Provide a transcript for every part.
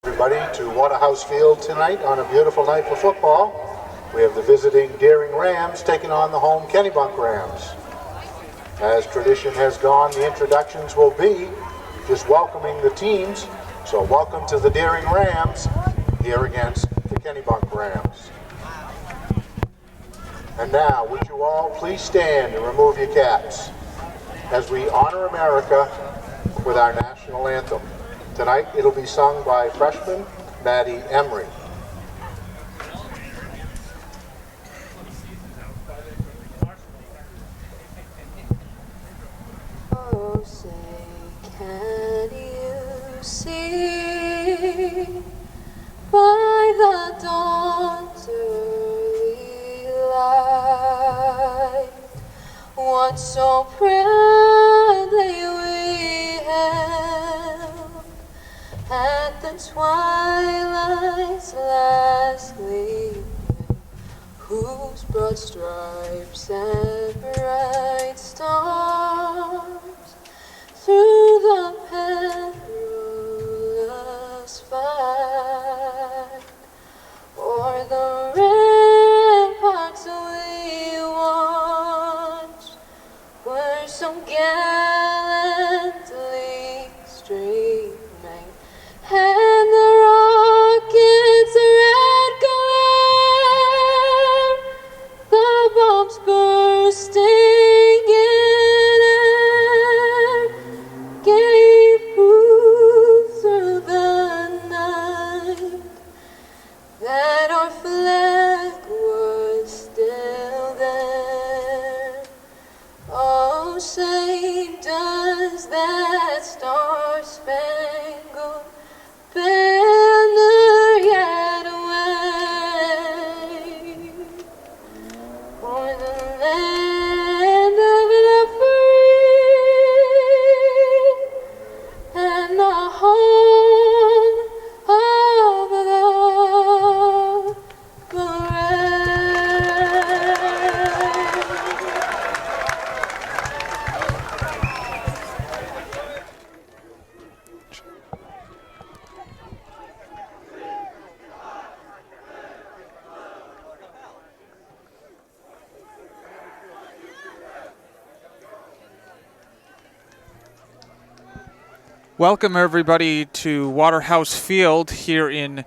Everybody to Waterhouse Field tonight on a beautiful night for football. We have the visiting Deering Rams taking on the home Kennebunk Rams. As tradition has gone, the introductions will be just welcoming the teams. So welcome to the Deering Rams here against the Kennebunk Rams. And now, would you all please stand and remove your caps as we honor America with our national anthem. Tonight, it'll be sung by freshman Maddie Emery. Oh, say, can you see by the dawn's early light what so proudly we held at the twilight's last gleaming, whose broad stripes and bright stars through the perilous fight o'er the ramparts we watched were so gallantly streaming, and the rocket's red glare, the bombs bursting in air, gave proof through the night that our flag was still there. Oh, say, does that star-spangled banner yet wave for the land of the free and the home of the brave? Welcome everybody to Waterhouse Field here in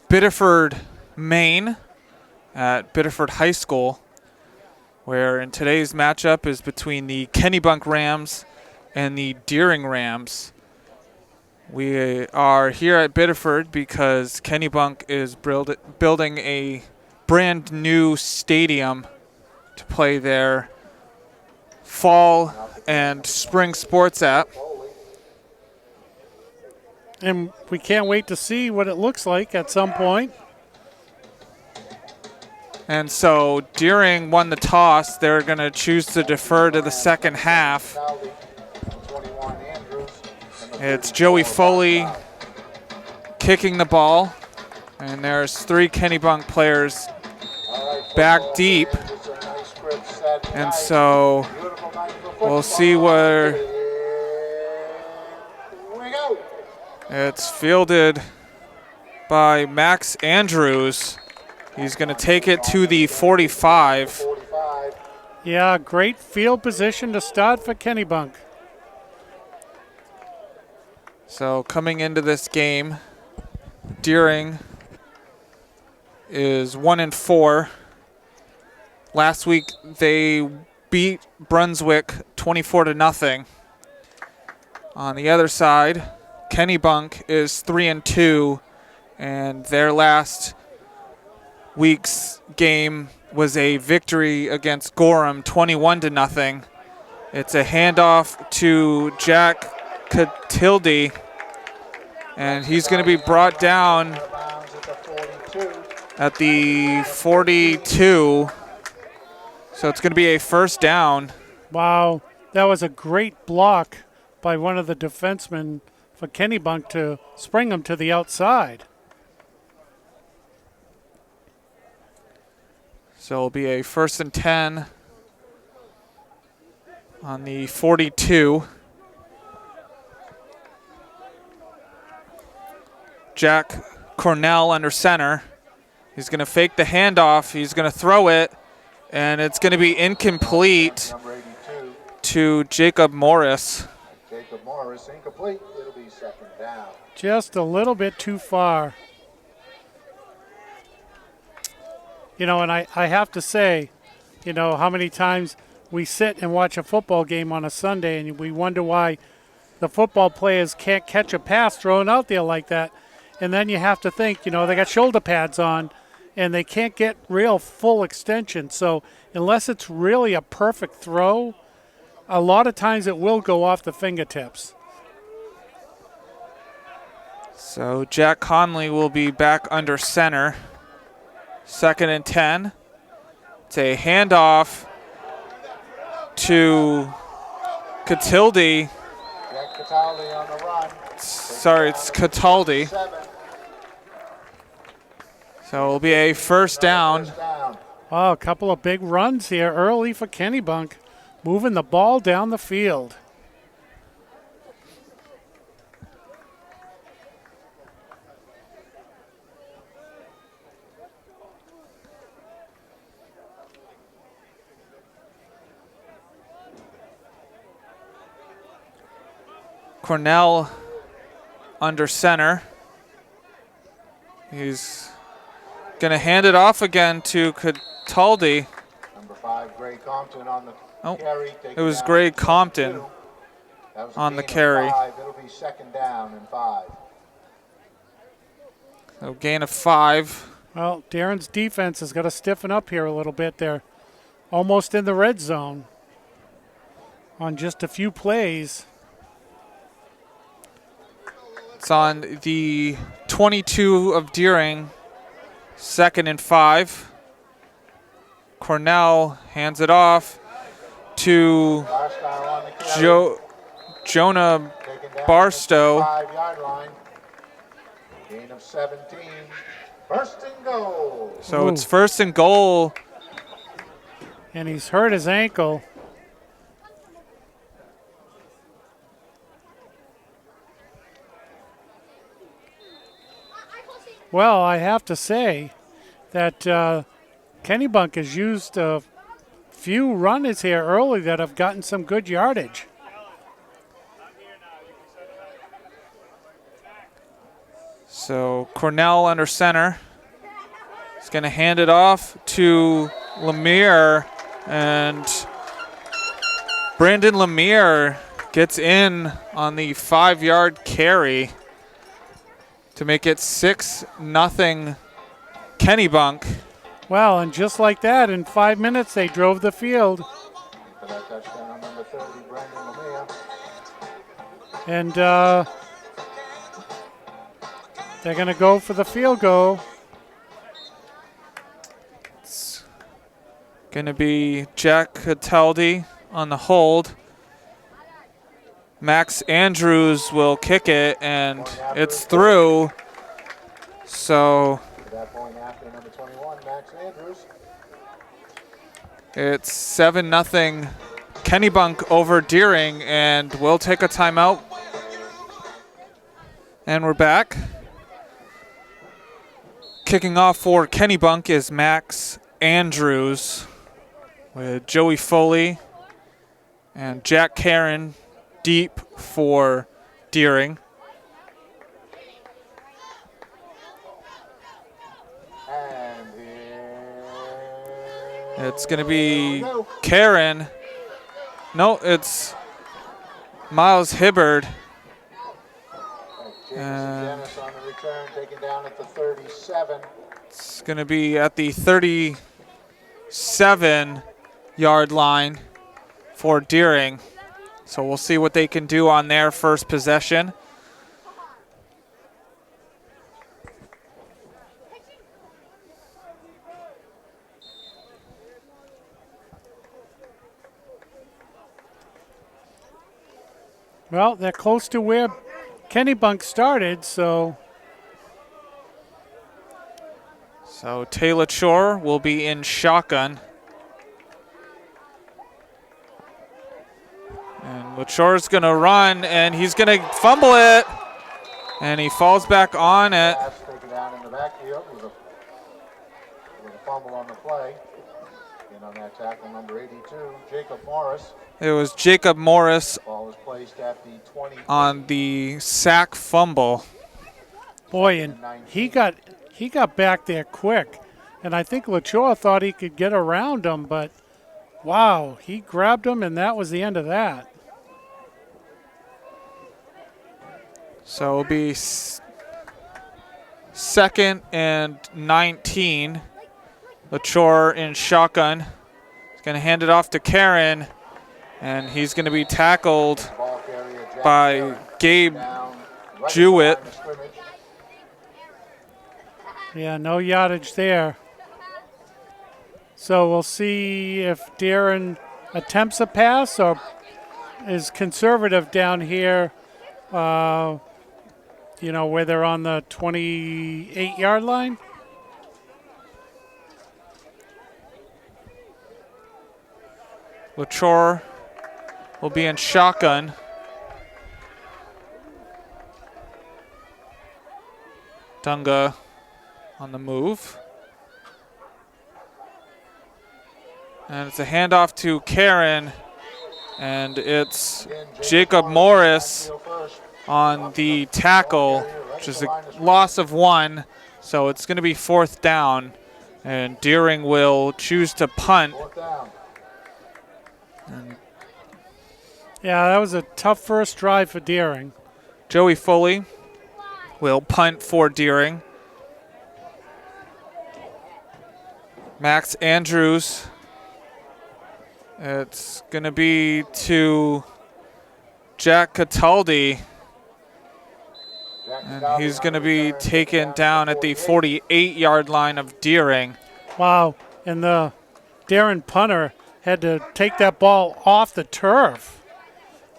Biddeford, Maine at Biddeford High School, where in today's matchup is between the Kennebunk Rams and the Deering Rams. We are here at Biddeford because Kennebunk is building a brand new stadium to play their fall and spring sports at. And we can't wait to see what it looks like at some point. And so Deering won the toss. They're going to choose to defer to the second half. It's Joey Foley kicking the ball. And there's three Kennebunk players back deep. And so we'll see where it's fielded by Max Andrews. He's going to take it to the 45. Yeah, great field position to start for Kennebunk. So coming into this game, Deering is 1-4. Last week they beat Brunswick 24-0. On the other side, Kennebunk is 3-2, and their last week's game was a victory against Gorham 21-0. It's a handoff to Jack Catildi, and he's going to be brought down at the 42. So it's going to be a first down. Wow, that was a great block by one of the defensemen for Kennebunk to spring him to the outside. So it'll be a 1st and 10 on the 42. Jack Cornell under center. He's going to fake the handoff. He's going to throw it, and it's going to be incomplete Number 82, to Jacob Morris. Jacob Morris, incomplete. It'll be second down. Just a little bit too far. You know, and I have to say, you know, how many times we sit and watch a football game on a Sunday and we wonder why the football players can't catch a pass thrown out there like that. And then you have to think, you know, they got shoulder pads on and they can't get real full extension. So unless it's really a perfect throw, a lot of times it will go off the fingertips. So Jack Conley will be back under center. 2nd and 10. It's a handoff to Cataldi. Jack Cataldi on the run. Sorry, it's Cataldi. 7. So it'll be a first down. First down. Oh, a couple of big runs here early for Kennebunk, moving the ball down the field. Cornell under center. He's going to hand it off again to Cataldi. Number 5, Gray Compton on the Oh, carry. it was Gray Compton That was a on the gain of carry. 5. It'll be second down and 5. So gain of 5. Well, Darren's defense has got to stiffen up here a little bit. They're almost in the red zone on just a few plays. It's on the 22 of Deering. 2nd and 5. Cornell hands it off to Barstow on the carry. Jonah Taken down Barstow. at the 5-yard line. Gain of 17. First and goal. So it's 1st and goal. And he's hurt his ankle. Well, I have to say that Kennebunk has used a few runners here early that have gotten some good yardage. So Cornell under center. He's going to hand it off to Lemire, and Brandon Lemire gets in on the 5-yard carry to make it 6-0 Kennebunk. Well, and just like that, in 5 minutes, they drove the field. For that touchdown on number 30, Brandon Lemire. And they're going to go for the field goal. It's going to be Jack Cataldi on the hold. Max Andrews will kick it, and it's through. So At that point after number 21, Max Andrews. it's 7-0 Kennebunk over Deering, and we'll take a timeout. And we're back. Kicking off for Kennebunk is Max Andrews with Joey Foley and Jack Karen deep for Deering. And here It's going to be Karen. No, it's Miles Hibbard. Jameson Dennis on the return, taken down at the 37. It's going to be at the 37-yard line for Deering. So we'll see what they can do on their first possession. Well, they're close to where Kennebunk started, so Taylor Shore will be in shotgun. And Lachore's going to run, and he's going to fumble it. And he falls back on it. Pass taken down in the backfield with a fumble on the play. And on that tackle, number 82, Jacob Morris. It was Jacob Morris Ball was placed at the 20. on the sack fumble. Boy, and he got back there quick. And I think LaChore thought he could get around him, but wow, he grabbed him, and that was the end of that. So it'll be 2nd and 19. LaChore in shotgun. He's going to hand it off to Karen, and he's going to be tackled by Gabe Jewett. Yeah, no yardage there. So we'll see if Darren attempts a pass or is conservative down here, where they're on the 28-yard line. LaChore will be in shotgun. Dunga on the move. And it's a handoff to Karen. And it's Jacob Morris on the tackle, which is a loss of 1. So it's going to be 4th down. And Deering will choose to punt. Yeah, that was a tough first drive for Deering. Joey Foley will punt for Deering. Max Andrews. It's going to be to Jack Cataldi. And he's going to be taken down at the 48-yard line of Deering. Wow, and the Darren punter had to take that ball off the turf.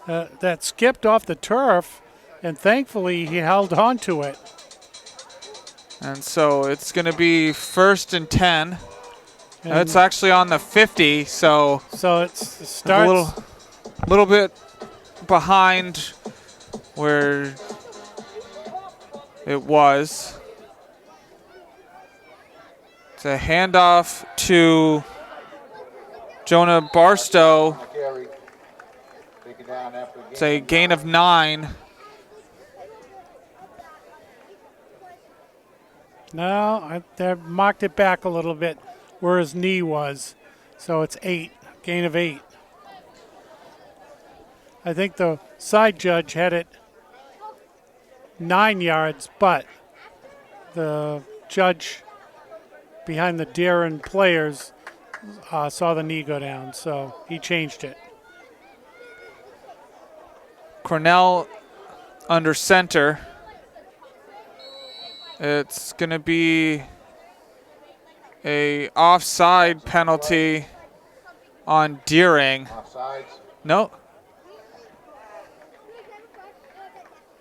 That skipped off the turf, and thankfully he held on to it. And so it's going to be 1st and 10. It's actually on the 50, so it starts a little bit behind where it was. It's a handoff to Jonah Barstow. It's a gain of 9. No, they marked it back a little bit where his knee was. So it's 8, gain of 8. I think the side judge had it 9 yards, but the judge behind the Darren players saw the knee go down, so he changed it. Cornell under center. It's going to be a offside penalty on Deering. No.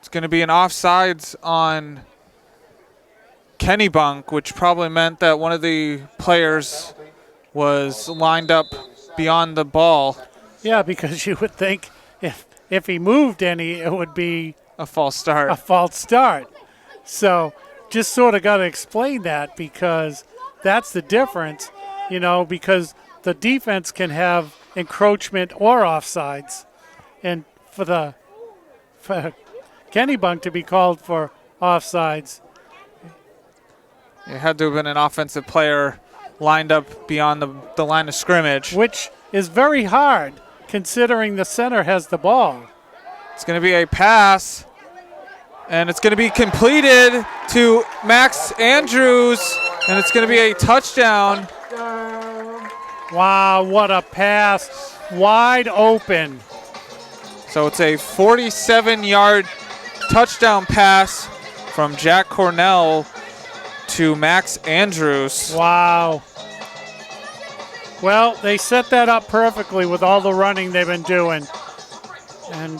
It's going to be an offsides on Kennebunk, which probably meant that one of the players was lined up beyond the ball. Yeah, because you would think if he moved any, it would be a false start. A false start. So just sort of got to explain that, because that's the difference, because the defense can have encroachment or offsides. And for Kennebunk to be called for offsides, it had to have been an offensive player lined up beyond the line of scrimmage. Which is very hard, considering the center has the ball. It's going to be a pass, and it's going to be completed to Max Andrews, and it's going to be a touchdown. Wow, what a pass. Wide open. So it's a 47-yard touchdown pass from Jack Cornell to Max Andrews. Wow. Well, they set that up perfectly with all the running they've been doing. And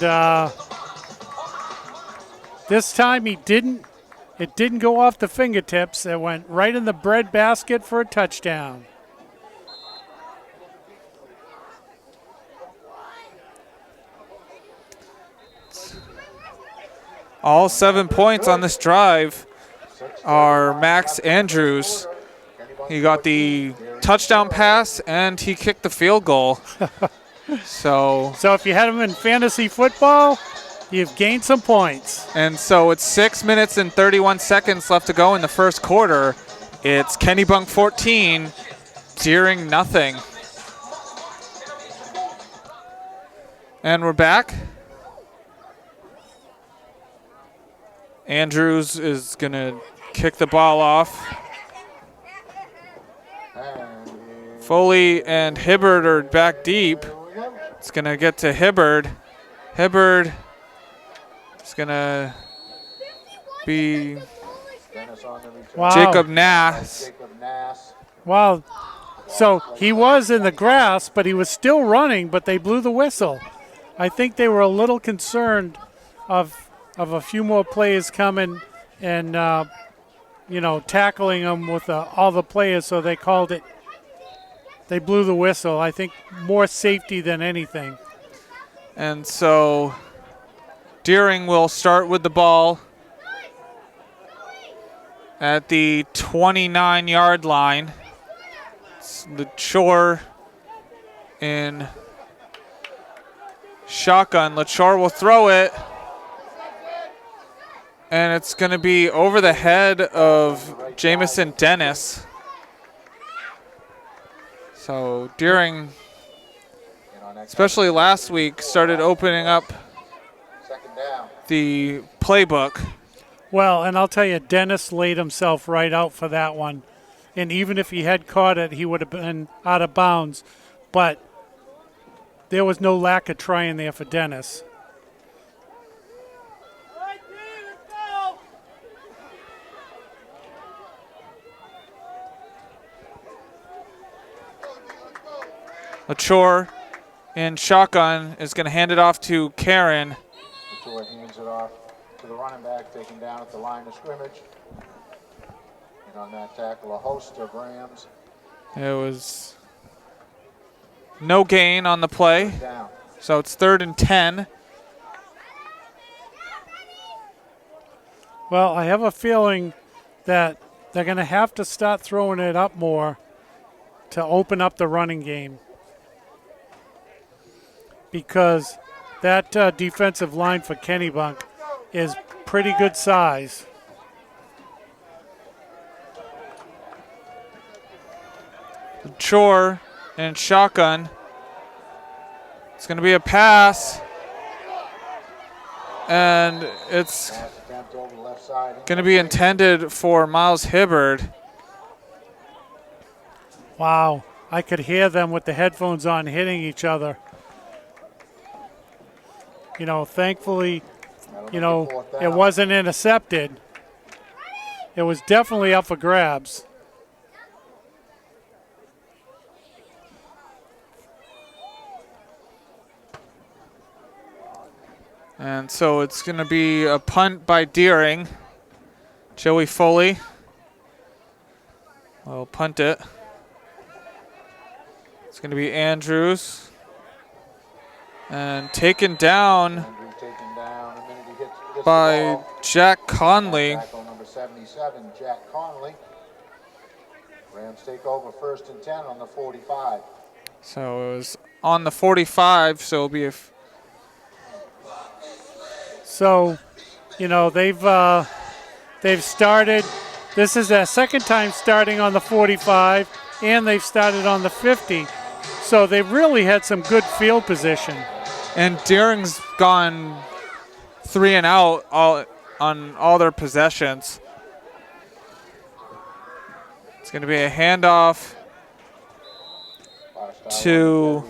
this time it didn't go off the fingertips. It went right in the bread basket for a touchdown. All 7 points on this drive are Max Andrews. He got the touchdown pass and he kicked the field goal. So if you had him in fantasy football, you've gained some points. And so it's 6 minutes and 31 seconds left to go in the first quarter. It's Kennebunk 14, Deering nothing. And we're back. Andrews is going to kick the ball off. Foley and Hibbard are back deep. It's going to get to Hibbard. Hibbard is going to be Jacob Nass. Wow. So he was in the grass, but he was still running, but they blew the whistle. I think they were a little concerned of a few more players coming and, tackling him with all the players, so they called it. They blew the whistle. I think more safety than anything. And so Deering will start with the ball at the 29-yard line. It's LaChore in shotgun. LaChore will throw it. And it's going to be over the head of Jamison Dennis. So Deering, especially last week, started opening up the playbook. Well, and I'll tell you, Dennis laid himself right out for that one. And even if he had caught it, he would have been out of bounds. But there was no lack of trying there for Dennis. LaChore in shotgun is going to hand it off to Karen. LaChore hands it off to the running back, taken down at the line of scrimmage. And on that tackle, a host of Rams. It was no gain on the play. Down. So it's 3rd and 10. Well, I have a feeling that they're going to have to start throwing it up more to open up the running game. Because that defensive line for Kennebunk is pretty good size. LaChore and shotgun. It's going to be a pass. And it's going to be intended for Miles Hibbard. Wow, I could hear them with the headphones on hitting each other. Thankfully, it wasn't intercepted. It was definitely up for grabs. And so it's going to be a punt by Deering. Joey Foley will punt it. It's going to be Andrews. And taken down by Jack Conley. Tackle number 77, Jack Conley. Rams take over 1st and 10 on the 45. So it was on the 45, so it'll be a... So, they've started. This is their second time starting on the 45, and they've started on the 50. So they've really had some good field position. And Deering's gone 3 and out on all their possessions. It's going to be a handoff to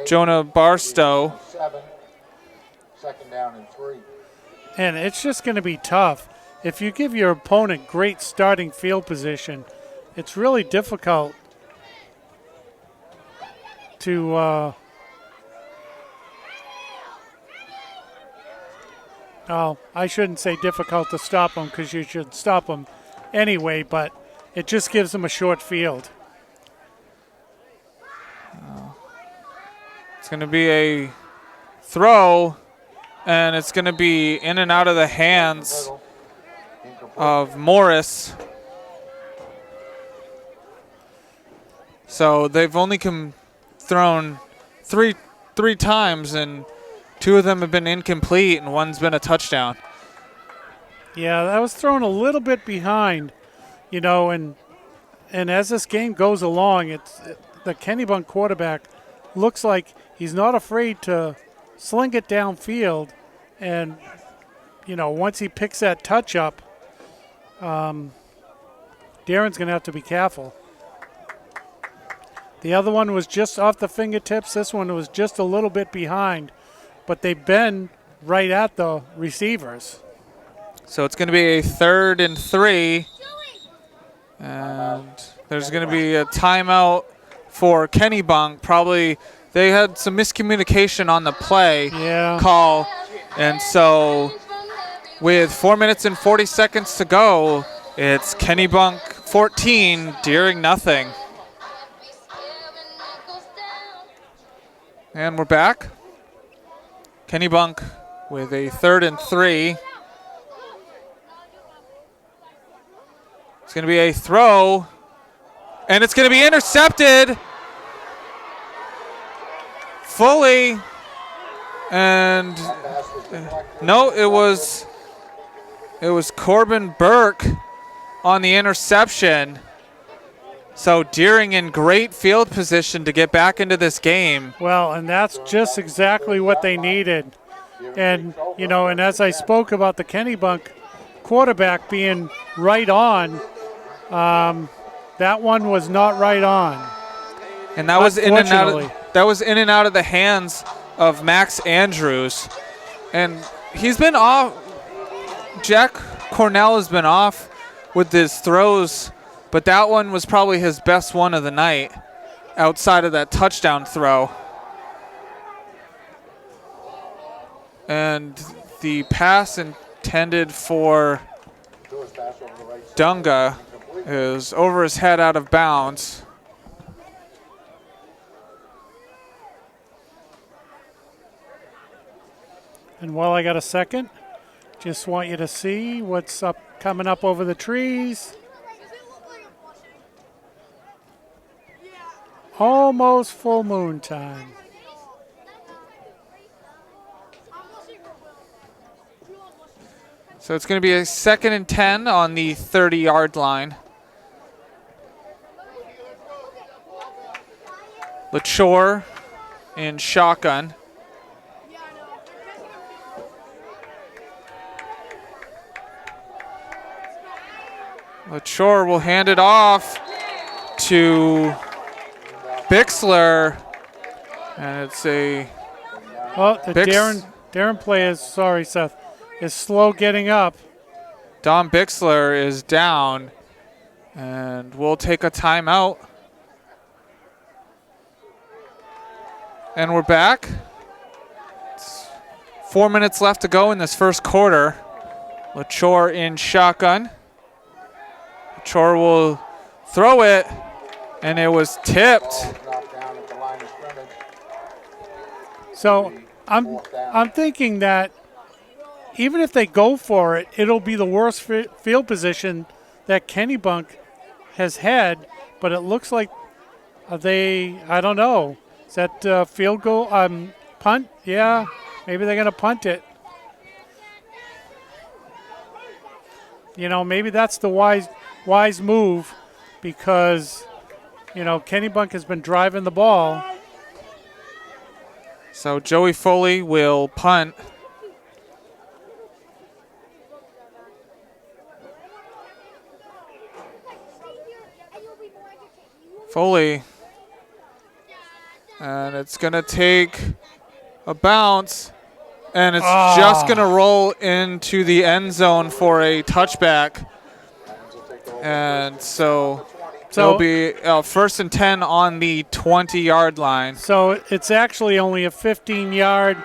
Jonah Barstow. 2nd down and 3. And it's just going to be tough. If you give your opponent great starting field position, it's really difficult to I shouldn't say difficult to stop them, because you should stop them anyway, but it just gives them a short field. It's going to be a throw and it's going to be in and out of the hands of Morris. So they've only thrown three times, and 2 of them have been incomplete, and 1's been a touchdown. Yeah, that was thrown a little bit behind, and as this game goes along, the Kennebunk quarterback looks like he's not afraid to sling it downfield, and once he picks that touch up, Darren's going to have to be careful. The other one was just off the fingertips. This one was just a little bit behind, but they've been right at the receivers. So it's going to be a 3rd and 3, and there's going to be a timeout for Kennebunk. Probably they had some miscommunication on the play call, and so with 4 minutes and 40 seconds to go, it's Kennebunk 14, Deering nothing. And we're back. Kennebunk with a 3rd and 3. It's going to be a throw, and it's going to be intercepted fully. And no, it was Corbin Burke on the interception. So Deering in great field position to get back into this game. Well, and that's just exactly what they needed. And, and as I spoke about the Kennebunk quarterback being right on, that one was not right on. And that was in and out of the hands of Max Andrews. And he's been off. Jack Cornell has been off with his throws, but that one was probably his best one of the night outside of that touchdown throw. And the pass intended for Dunga is over his head out of bounds. And while I got a second, just want you to see what's coming up over the trees. Almost full moon time. So it's going to be a 2nd and 10 on the 30-yard line. LaChore in shotgun. LaChore will hand it off to Bixler, and it's a Darren player, sorry Seth, is slow getting up. Don Bixler is down, and we'll take a timeout. And we're back. It's 4 minutes left to go in this first quarter. LaChore in shotgun. LaChore will throw it, and it was tipped. So I'm thinking that even if they go for it, it'll be the worst field position that Kennebunk has had. But it looks like I don't know. Is that field goal? Punt? Yeah, maybe they're going to punt it. Maybe that's the wise move because, Kennebunk has been driving the ball. So Joey Foley will punt. Foley. And it's going to take a bounce. And it's just going to roll into the end zone for a touchback. And so it'll be 1st and 10 on the 20-yard line. So it's actually only a 15-yard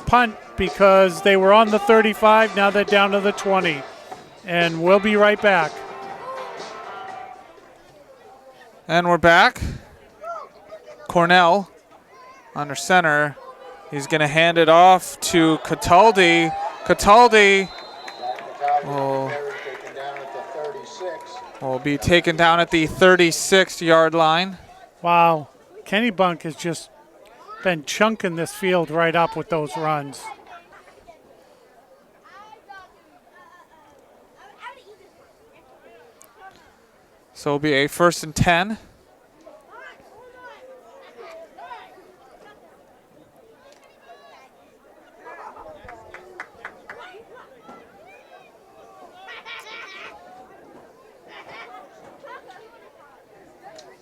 punt because they were on the 35. Now they're down to the 20. And we'll be right back. And we're back. Cornell under center. He's going to hand it off to Cataldi. Cataldi will taken down at the 36. will be taken down at the 36-yard line. Wow. Kennebunk has just been chunking this field right up with those runs. So it'll be a 1st and 10.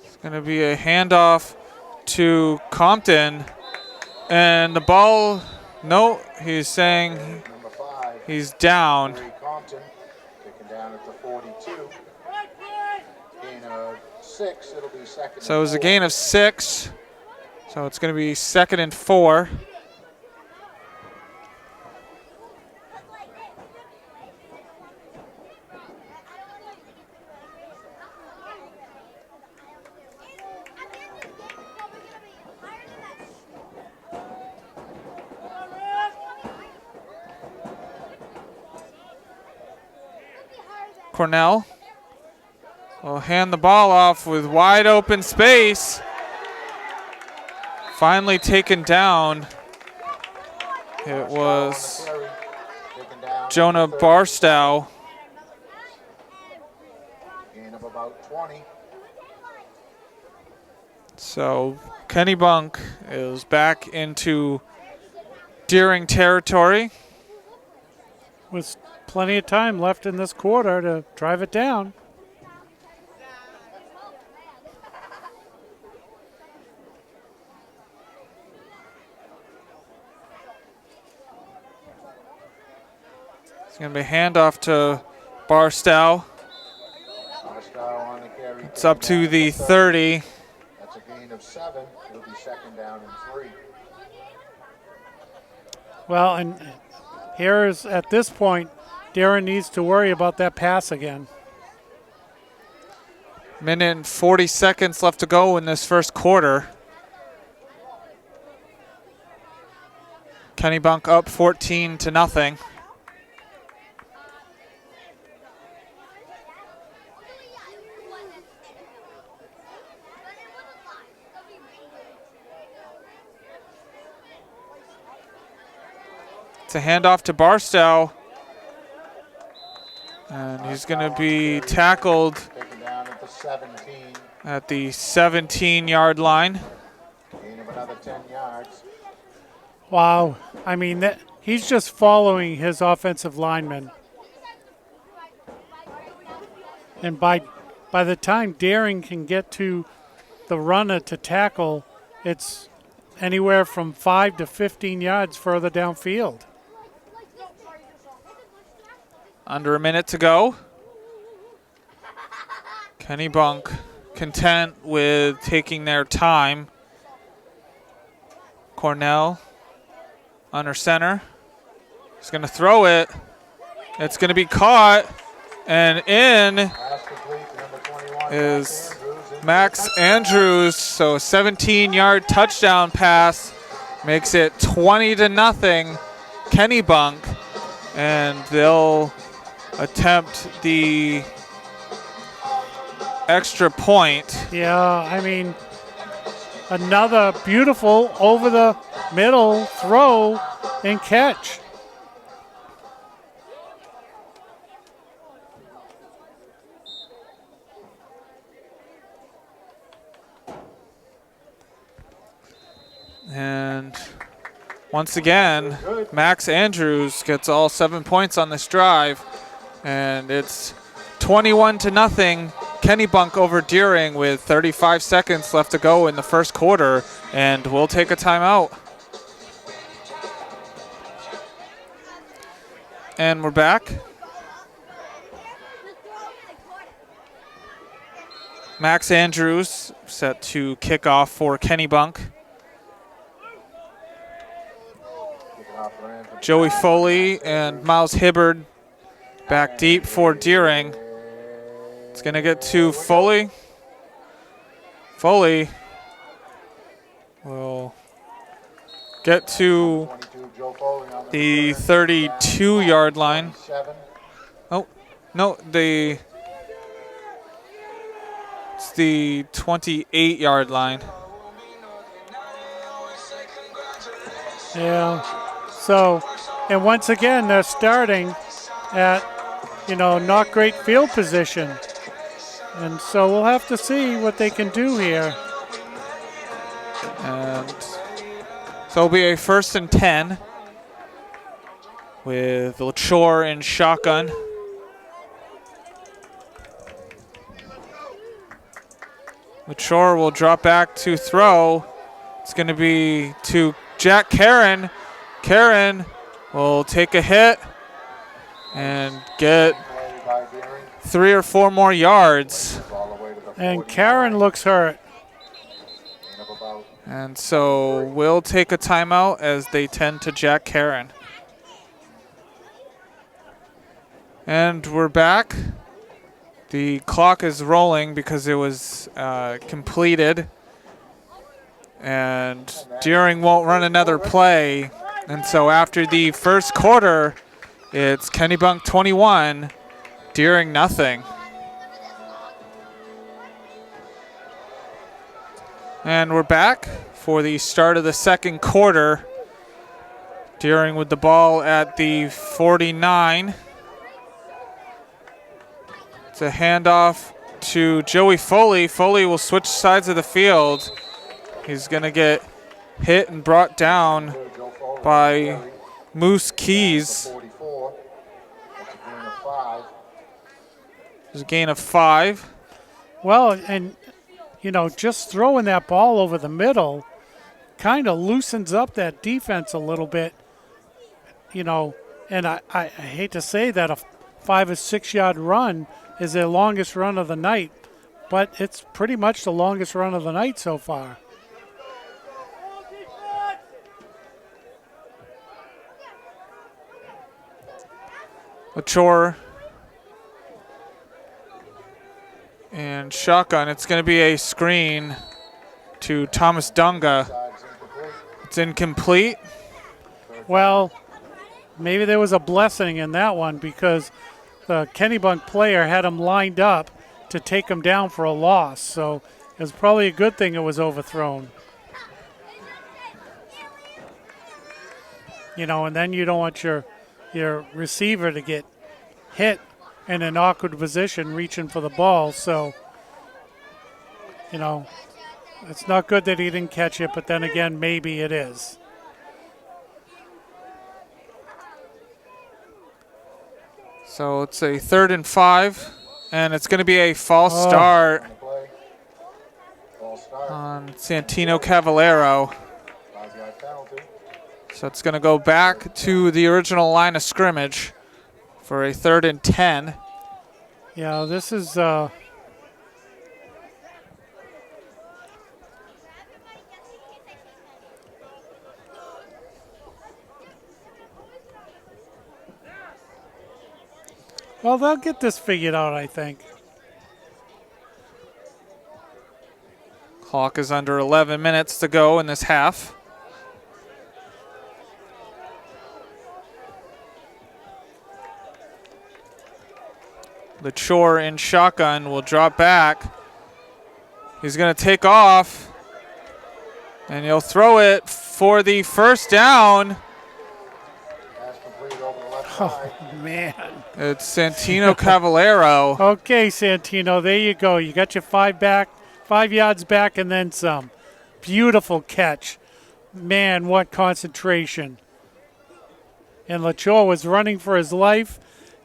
It's going to be a handoff to Compton. And the ball, no, he's saying Number 5, he's down. Compton, taken down at the 42. Gain of 6, it'll be second. So it was a gain of 6. So it's going to be 2nd and 4. Cornell will hand the ball off with wide open space. Finally taken down. It was Jonah Barstow. Gain of about 20. So Kennebunk is back into Deering territory. With plenty of time left in this quarter to drive it down. It's going to be a handoff to Barstow. On the carry. It's up to the 30. That's a gain of 7. It'll be 2nd down and 3. Well, and here is, at this point, Darren needs to worry about that pass again. Minute and 40 seconds left to go in this first quarter. Kennebunk up 14-0. It's a handoff to Barstow. And he's going to be tackled Taken down at the 17. at the 17-yard line. Gain of another 10 yards. Wow. I mean, he's just following his offensive lineman. And by the time Daring can get to the runner to tackle, it's anywhere from 5 to 15 yards further downfield. Under a minute to go. Kennebunk content with taking their time. Cornell under center. He's going to throw it. It's going to be caught. And in Pass complete to number 21. is Max Andrews. So a 17-yard touchdown pass makes it 20-0 Kennebunk. And they'll attempt the extra point. Yeah, I mean, another beautiful over the middle throw and catch. And once again, Max Andrews gets all 7 points on this drive. And it's 21-0 Kennebunk over Deering with 35 seconds left to go in the first quarter. And we'll take a timeout. And we're back. Max Andrews set to kick off for Kennebunk. Joey Foley and Miles Hibbard back deep for Deering. It's going to get to Foley. Foley will get to 22, Joe Foley on the return. 32-yard line. 27. Oh, no, it's the 28-yard line. Yeah. So, and once again, they're starting at, not great field position. And so we'll have to see what they can do here. And so it'll be a 1st and 10 with LaChore in shotgun. LaChore will drop back to throw. It's going to be to Jack Karen. Karen will take a hit and get 3 or 4 more yards. And Karen looks hurt. And so we'll take a timeout as they tend to Jack Karen. And we're back. The clock is rolling because it was completed. And Deering won't run another play. And so after the first quarter, it's Kennebunk 21, Deering nothing. And we're back for the start of the second quarter. Deering with the ball at the 49. It's a handoff to Joey Foley. Foley will switch sides of the field. He's going to get hit and brought down by Moose Keys. 44. That's a gain of 5. There's a gain of 5. Well, and, just throwing that ball over the middle kind of loosens up that defense a little bit, and I hate to say that a 5 or 6 yard run is their longest run of the night, but it's pretty much the longest run of the night so far. LaChore and shotgun. It's going to be a screen to Thomas Dunga. It's incomplete. Well, maybe there was a blessing in that one because the Kennebunk player had him lined up to take him down for a loss. So it was probably a good thing it was overthrown. And then you don't want your receiver to get hit in an awkward position reaching for the ball. So, it's not good that he didn't catch it, but then again, maybe it is. So it's a 3rd and 5, and it's going to be a false start on Santino Cavallero. 5-yard penalty. So it's going to go back to the original line of scrimmage for a 3rd and 10. Yeah, this is well, they'll get this figured out, I think. Clock is under 11 minutes to go in this half. LaChore in shotgun will drop back. He's going to take off, and he'll throw it for the first down. Pass completed over the left side. Oh, man. It's Santino Cavallero. Okay, Santino, there you go. You got your 5 yards back and then some. Beautiful catch. Man, what concentration. And LaChore was running for his life,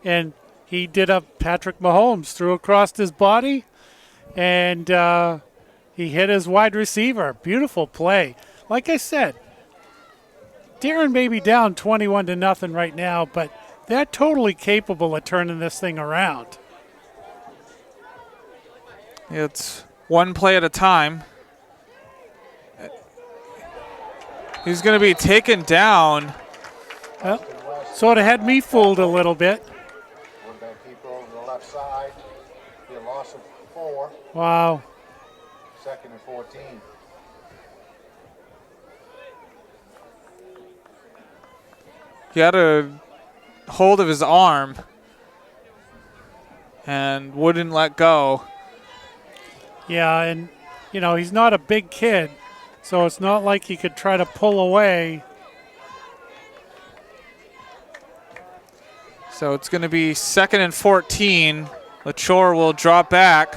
and he did a Patrick Mahomes, threw across his body, and he hit his wide receiver. Beautiful play. Like I said, Deering may be down 21-0 right now, but they're totally capable of turning this thing around. It's one play at a time. He's going to be taken down. Well, sort of had me fooled a little bit. Quarterback keeper over the left side. Be a loss of 4. Wow. 2nd and 14. he had a hold of his arm and wouldn't let go. Yeah, and, you know, he's not a big kid, so it's not like he could try to pull away. So it's going to be 2nd and 14. LaChore will drop back.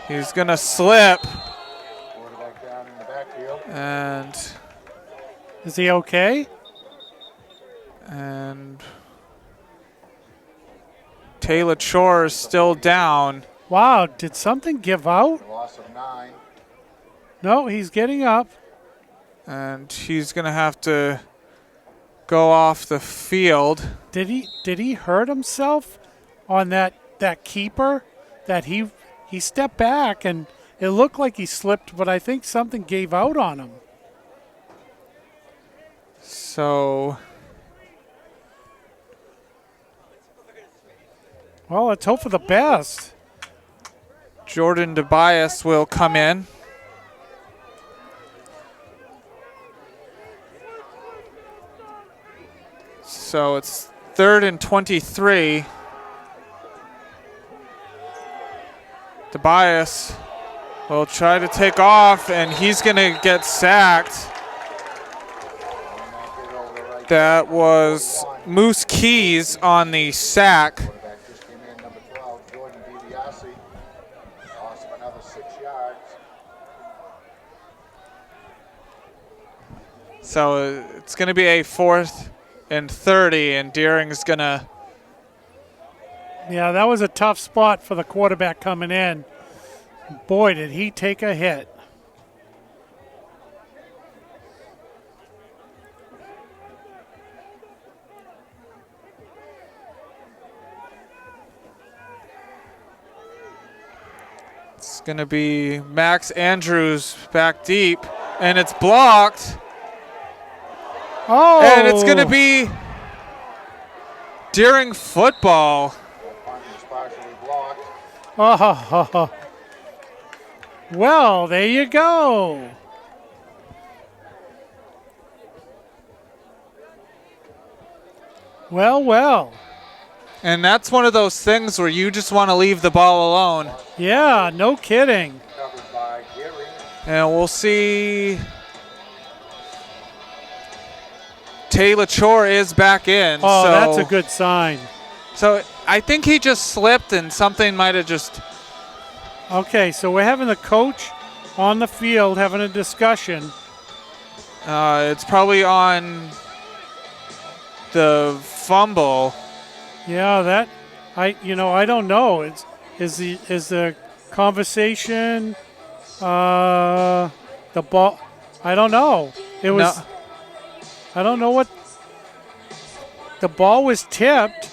He's going to slip. Quarterback down in the backfield. And Is he okay? Taylor Chore is still down. Wow, did something give out? Loss of 9. No, he's getting up. And he's going to have to go off the field. Did he hurt himself on that keeper? That he stepped back and it looked like he slipped, but I think something gave out on him. So Well, let's hope for the best. Jordan DeBias will come in. So it's 3rd and 23. DeBias will try to take off, and he's going to get sacked. That was Moose Keys on the sack. Quarterback just came in, number 12, Jordan DiBiase. Loss of another 6 yards. So it's going to be a 4th and 30, and Deering's going to... Yeah, that was a tough spot for the quarterback coming in. Boy, did he take a hit. It's going to be Max Andrews back deep, and it's blocked. Oh! And it's going to be Deering football. Punt is partially blocked. Oh, well, there you go. Well, well. And that's one of those things where you just want to leave the ball alone. Yeah, no kidding. Covered by Gary. And we'll see. Taylor Chore is back in. Oh, so, that's a good sign. So I think he just slipped and something might have just... Okay, so we're having the coach on the field having a discussion. It's probably on the fumble. Yeah, I don't know. Is the conversation the ball? I don't know. It was. No. I don't know what. The ball was tipped.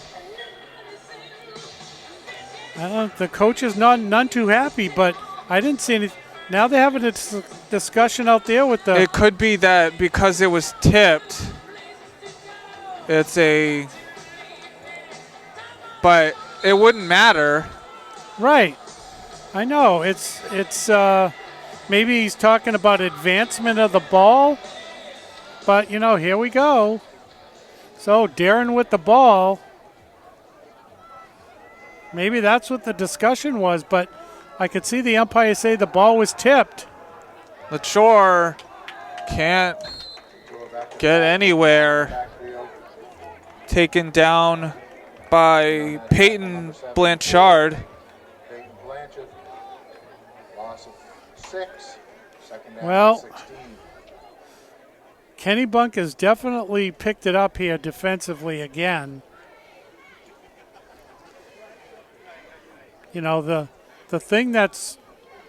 The coach is none too happy, but I didn't see any. Now they're having a discussion out there with the. It could be that because it was tipped, it's a. But it wouldn't matter. Right. I know. It's maybe he's talking about advancement of the ball. But, here we go. So, Darren with the ball. Maybe that's what the discussion was, but I could see the umpire say the ball was tipped. LaChore can't get anywhere. Taken down by Peyton Blanchard. Peyton Blanchard. Loss of 6. Second down Well, 16. Kennebunk has definitely picked it up here defensively again. The thing that's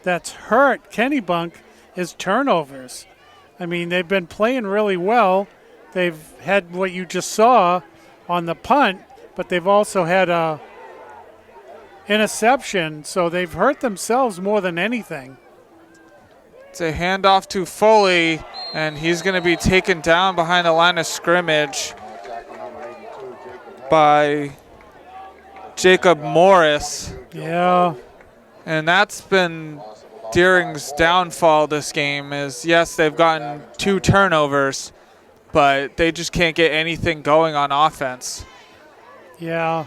hurt Kennebunk is turnovers. I mean, they've been playing really well. They've had what you just saw on the punt, but they've also had a interception, so they've hurt themselves more than anything. It's a handoff to Foley, and he's going to be taken down behind the line of scrimmage Tackle number 82, Jacob. by Jacob Morris. Yeah. And that's been Deering's downfall this game is, yes, they've gotten 2 turnovers, but they just can't get anything going on offense. Yeah.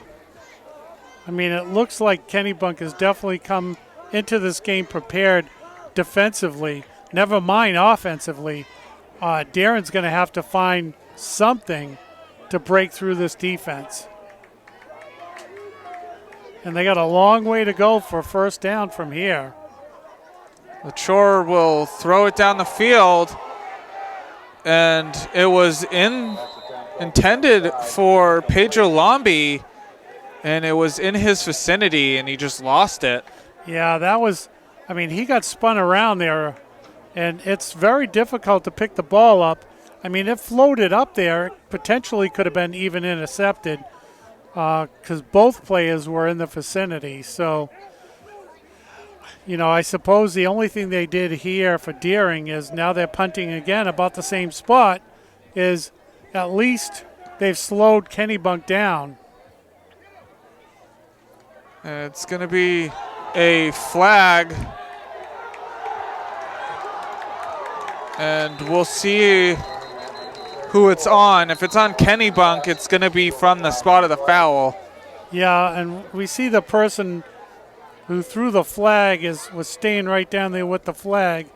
I mean, it looks like Kennebunk has definitely come into this game prepared defensively. Never mind offensively. Darren's going to have to find something to break through this defense. And they got a long way to go for first down from here. LaChore will throw it down the field, and it was intended for Pedro Lombi, and it was in his vicinity, and he just lost it. Yeah, that was, I mean, he got spun around there, and it's very difficult to pick the ball up. I mean, it floated up there. It potentially could have been even intercepted because both players were in the vicinity. So, you know, I suppose the only thing they did here for Deering is now they're punting again about the same spot, is at least they've slowed Kennebunk down. It's going to be a flag, and we'll see who it's on. If it's on Kennebunk, it's going to be from the spot of the foul. Yeah, and we see the person who threw the flag was staying right down there with the flag,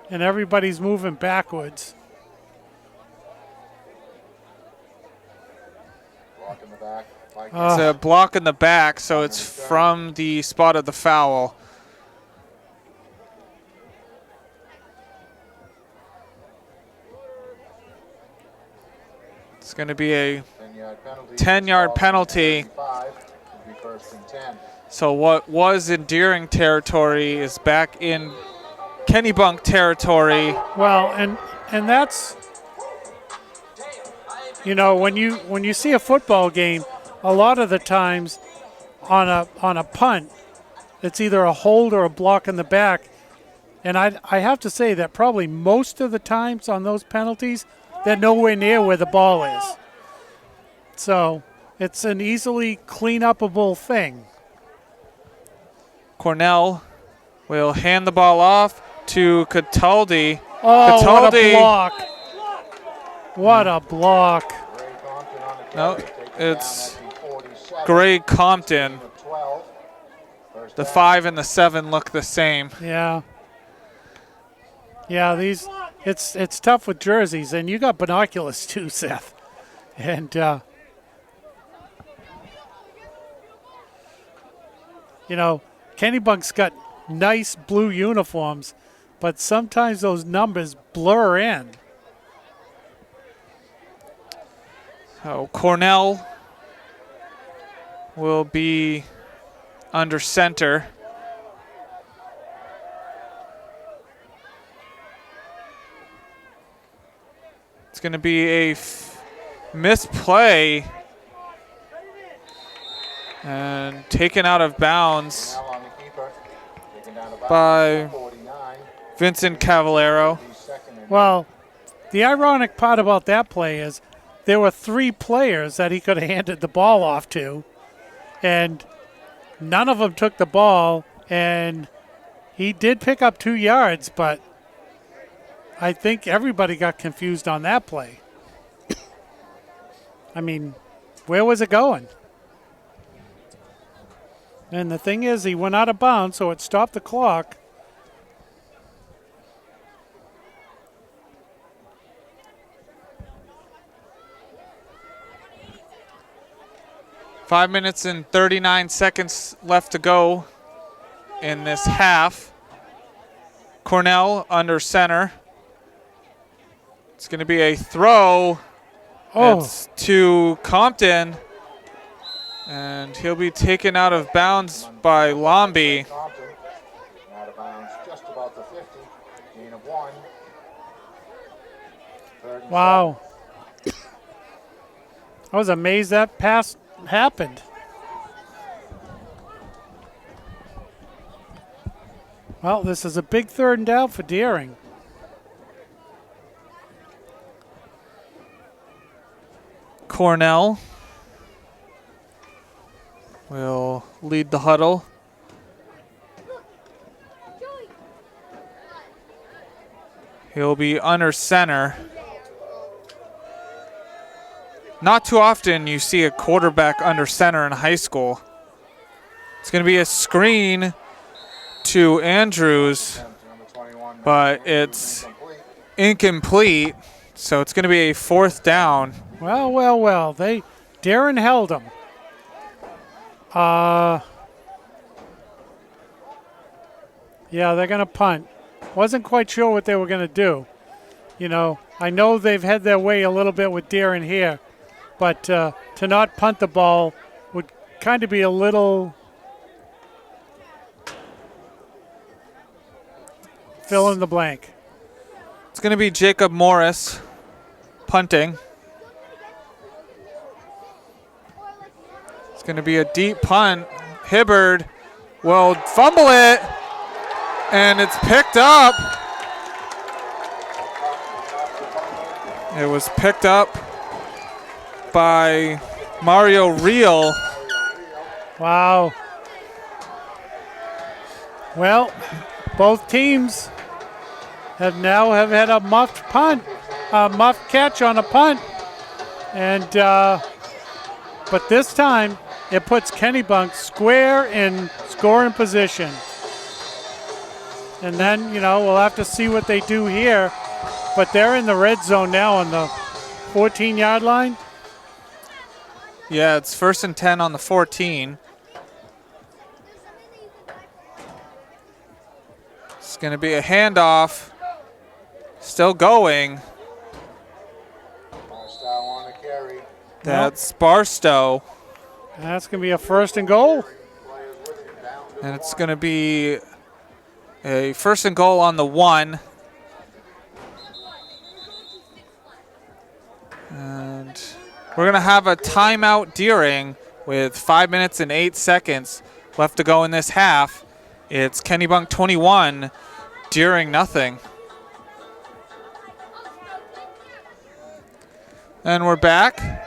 and everybody's moving backwards. It's a block in the back, so it's from the spot of the foul. It's going to be a 10-yard penalty. So what was in Deering territory is back in Kennebunk territory. Well, and that's, you know, when you see a football game, a lot of the times on a punt, it's either a hold or a block in the back. And I have to say that probably most of the times on those penalties, they're nowhere near where the ball is. So it's an easily clean-upable thing. Cornell will hand the ball off to Cataldi. Oh, Cataldi, what a block. No, it's Greg Compton. The 5 and the 7 look the same. Yeah. Yeah, it's tough with jerseys, and you got binoculars too, Seth. And you know, Kennebunk's got nice blue uniforms, but sometimes those numbers blur in. So Cornell will be under center. It's going to be a misplay and taken out of bounds by Vincent Cavallero. Well, the ironic part about that play is there were 3 players that he could have handed the ball off to, and none of them took the ball, and he did pick up 2 yards, but I think everybody got confused on that play. I mean, where was it going? And the thing is, he went out of bounds, so it stopped the clock. Five minutes and 39 seconds left to go in this half. Cornell under center. It's going to be a throw. Oh. It's to Compton. And he'll be taken out of bounds by Lombi. Out of bounds, just about the 50. Gain of 1. Wow. I was amazed that pass happened. Well, this is a big 3rd and down for Deering. Cornell will lead the huddle. He'll be under center. not too often you see a quarterback under center in high school. It's going to be a screen to Andrews, but it's incomplete, so it's going to be a 4th down. Well. Darren held him. Yeah, they're going to punt. Wasn't quite sure what they were going to do. You know, I know they've had their way a little bit with Darren here, but to not punt the ball would kind of be a little fill in the blank. It's going to be Jacob Morris punting. It's going to be a deep punt. Hibbard will fumble it, and it's picked up. It was picked up by Mario Real. Wow. Well, both teams have had a muffed catch on a punt, and but this time it puts Kennebunk square in scoring position. And then, you know, we'll have to see what they do here, but they're in the red zone now on the 14-yard line. Yeah, it's 1st and 10 on the 14. It's going to be a handoff. Still going. That's Barstow. That's going to be a 1st and goal. And it's going to be a 1st and goal on the 1. And we're going to have a timeout Deering with 5 minutes and 8 seconds left to go in this half. It's Kennebunk 21, Deering nothing. And we're back.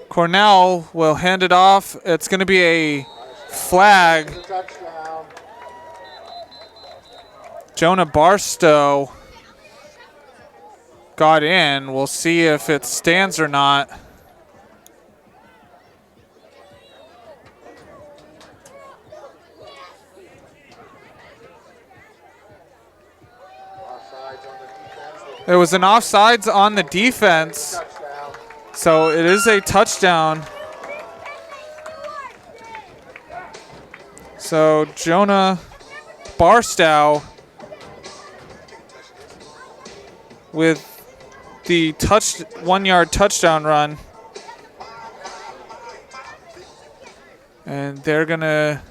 Cornell will hand it off. It's going to be a flag. Jonah Barstow got in. We'll see if it stands or not. There was an offsides on the defense, so it is a touchdown. So Jonah Barstow with the 1-yard touchdown run. And they're going to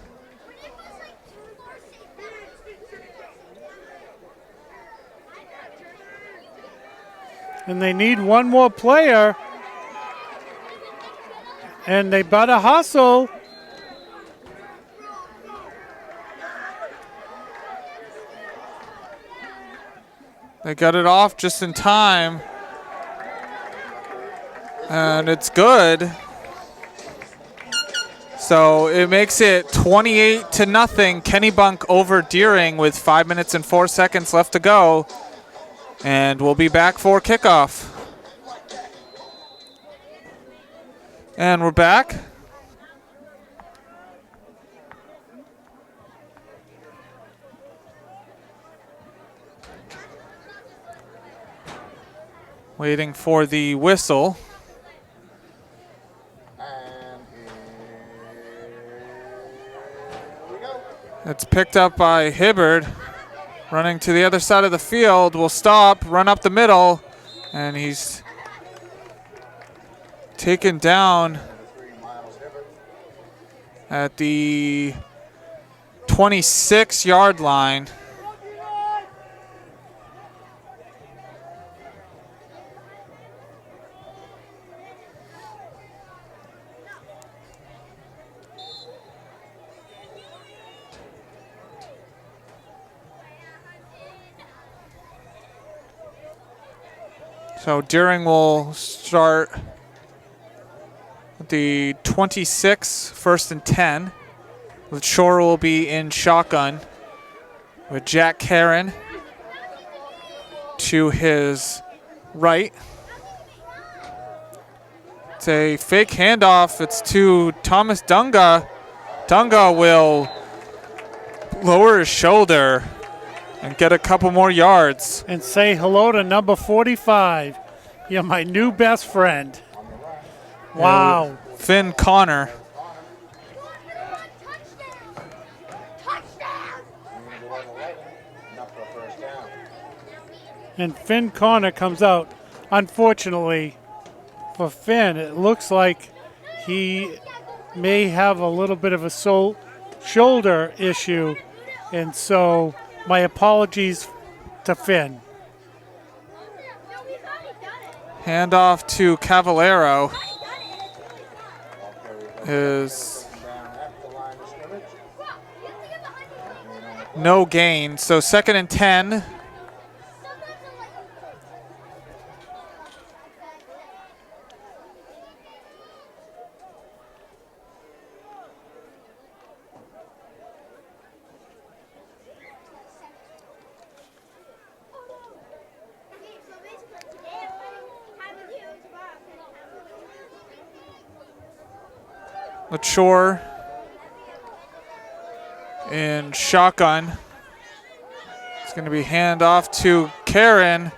and they need one more player, and they better hustle. They got it off just in time, and it's good. So it makes it 28-0. Kennebunk over Deering with 5 minutes and 4 seconds left to go. And we'll be back for kickoff. And we're back. Waiting for the whistle. It's picked up by Hibbard. Running to the other side of the field, will stop, run up the middle, and he's taken down at the 26-yard line. So Deering will start at the 26, 1st and 10. Shore will be in shotgun with Jack Karen to his right. It's a fake handoff. It's to Thomas Dunga. Dunga will lower his shoulder and get a couple more yards. And say hello to number 45. You're my new best friend. Wow. Finn Connor. And Finn Connor comes out. Unfortunately for Finn, it looks like he may have a little bit of a shoulder issue. And so my apologies to Finn. Handoff to Cavallero is no gain. So 2nd and 10. Lachore in shotgun. It's going to be handoff to Karen,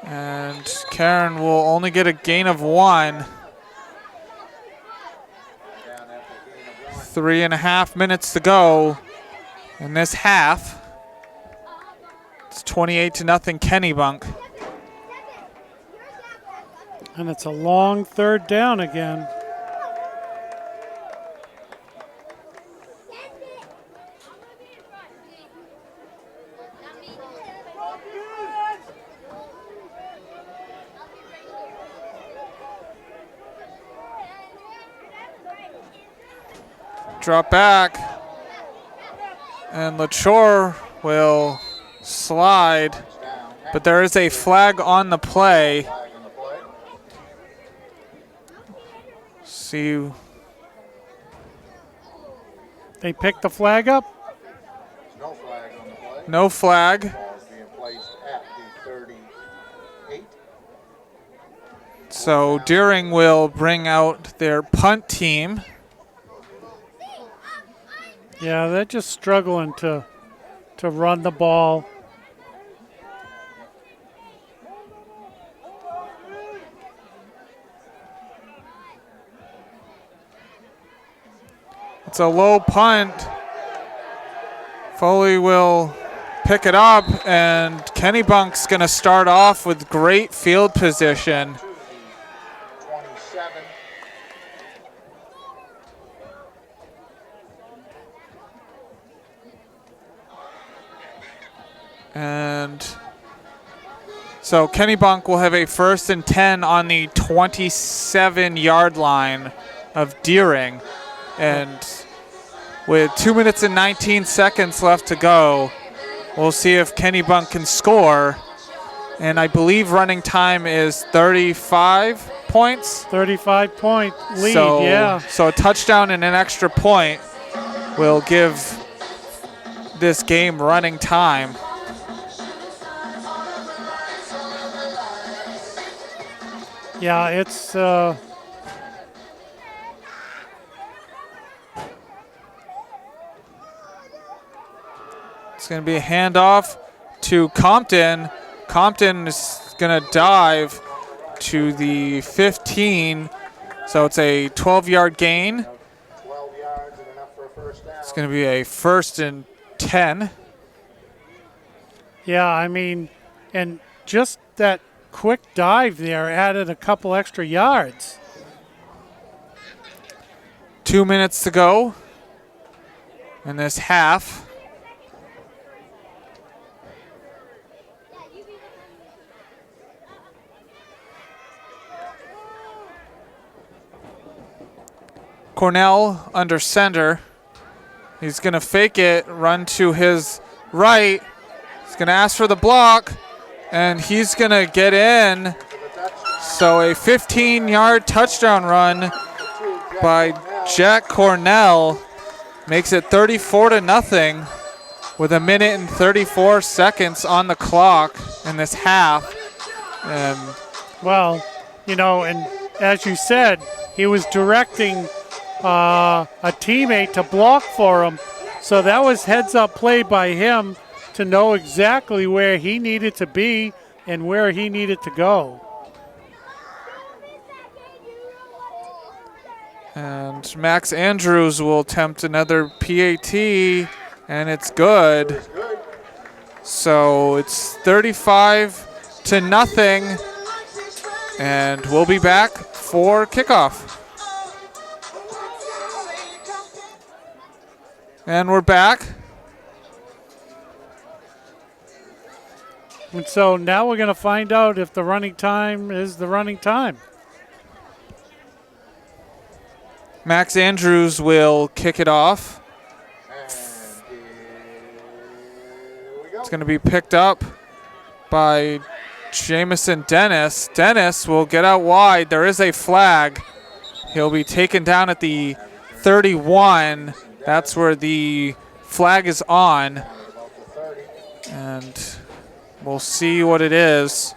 and Karen will only get a gain of 1. 3.5 minutes to go in this half. It's 28-0 Kennebunk. And it's a long 3rd down again. Drop back, and Lachore will slide, but there is a flag on the play. See, They picked the flag up. No flag on the play. no flag. Ball is being placed at the 38. So Deering will bring out their punt team. Yeah, they're just struggling to run the ball. It's a low punt. Foley will pick it up, and Kennebunk's going to start off with great field position. 27. And so Kennebunk will have a 1st and 10 on the 27-yard line of Deering. And with 2 minutes and 19 seconds left to go, we'll see if Kennebunk can score. And I believe running time is 35 points. 35-point lead, So, yeah. so a touchdown and an extra point will give this game running time. Yeah, it's It's going to be a handoff to Compton. Compton is going to dive to the 15. So it's a 12-yard gain. 12 yards and enough for a first down. It's going to be a 1st and 10. yeah, I mean, and just that quick dive there added a couple extra yards. 2 minutes to go in this half. Cornell under center. He's going to fake it, run to his right. He's going to ask for the block, and he's going to get in. So a 15-yard touchdown run by Jack Cornell makes it 34-0 with 1 minute and 34 seconds on the clock in this half. And Well, and as you said, he was directing a teammate to block for him. So that was heads-up play by him to know exactly where he needed to be and where he needed to go. And Max Andrews will attempt another PAT, and it's good. So it's 35-0, and we'll be back for kickoff. And we're back. And so now we're going to find out if the running time is the running time. Max Andrews will kick it off. It's going to be picked up by Jamison Dennis. Dennis will get out wide. There is a flag. He'll be taken down at the 31. That's where the flag is on. And we'll see what it is.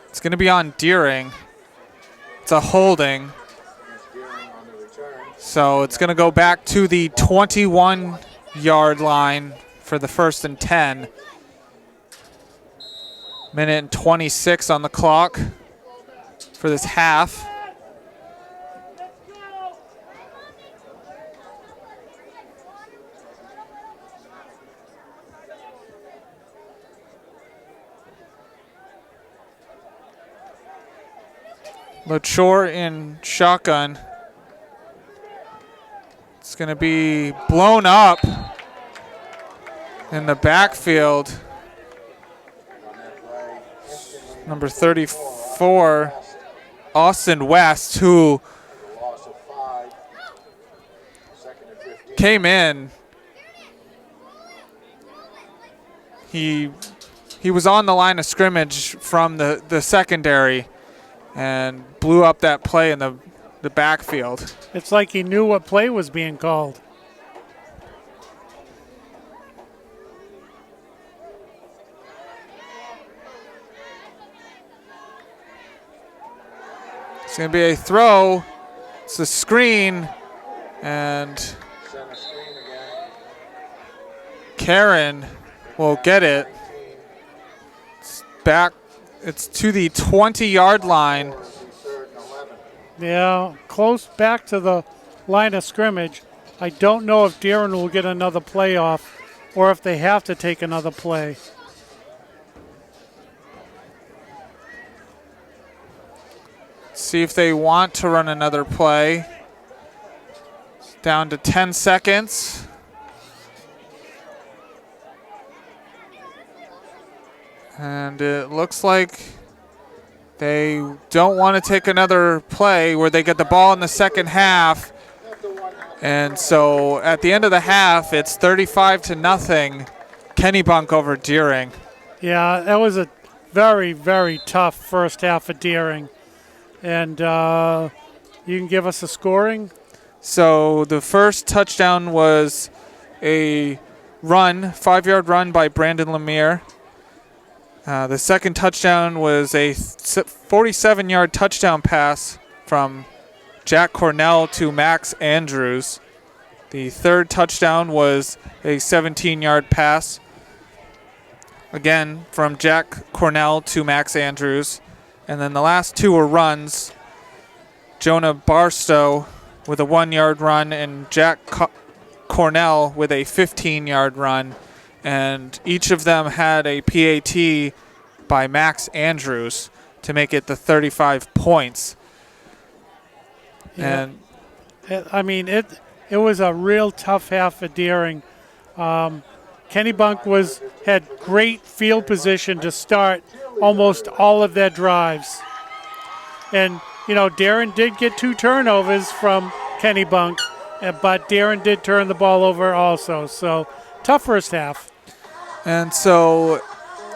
It's going to be on Deering. It's a holding. So it's going to go back to the 21-yard line for the 1st and 10. Minute and 26 on the clock for this half. LaChore in shotgun. It's going to be blown up in the backfield. Number 34, Austin West, who came in. He was on the line of scrimmage from the secondary and blew up that play in the backfield. It's like he knew what play was being called. It's going to be a throw. It's a screen, and Karen will get it. It's back. It's to the 20-yard line. Yeah, close back to the line of scrimmage. I don't know if Darren will get another play off or if they have to take another play. See if they want to run another play. It's down to 10 seconds. And it looks like they don't want to take another play where they get the ball in the second half. And so at the end of the half, it's 35-0. Kennebunk over Deering. Yeah, that was a very, very tough first half of Deering. And you can give us a scoring? So the first touchdown was a run, 5-yard run by Brandon Lemire. The second touchdown was a 47-yard touchdown pass from Jack Cornell to Max Andrews. The third touchdown was a 17-yard pass, again from Jack Cornell to Max Andrews. And then the last two were runs. Jonah Barstow with a 1-yard run and Jack Cornell with a 15-yard run. And each of them had a PAT by Max Andrews to make it the 35 points. Yeah. And I mean, it was a real tough half for Deering. Kennebunk had great field position to start almost all of their drives. And, Darren did get 2 turnovers from Kennebunk, but Darren did turn the ball over also. So, tough first half. And so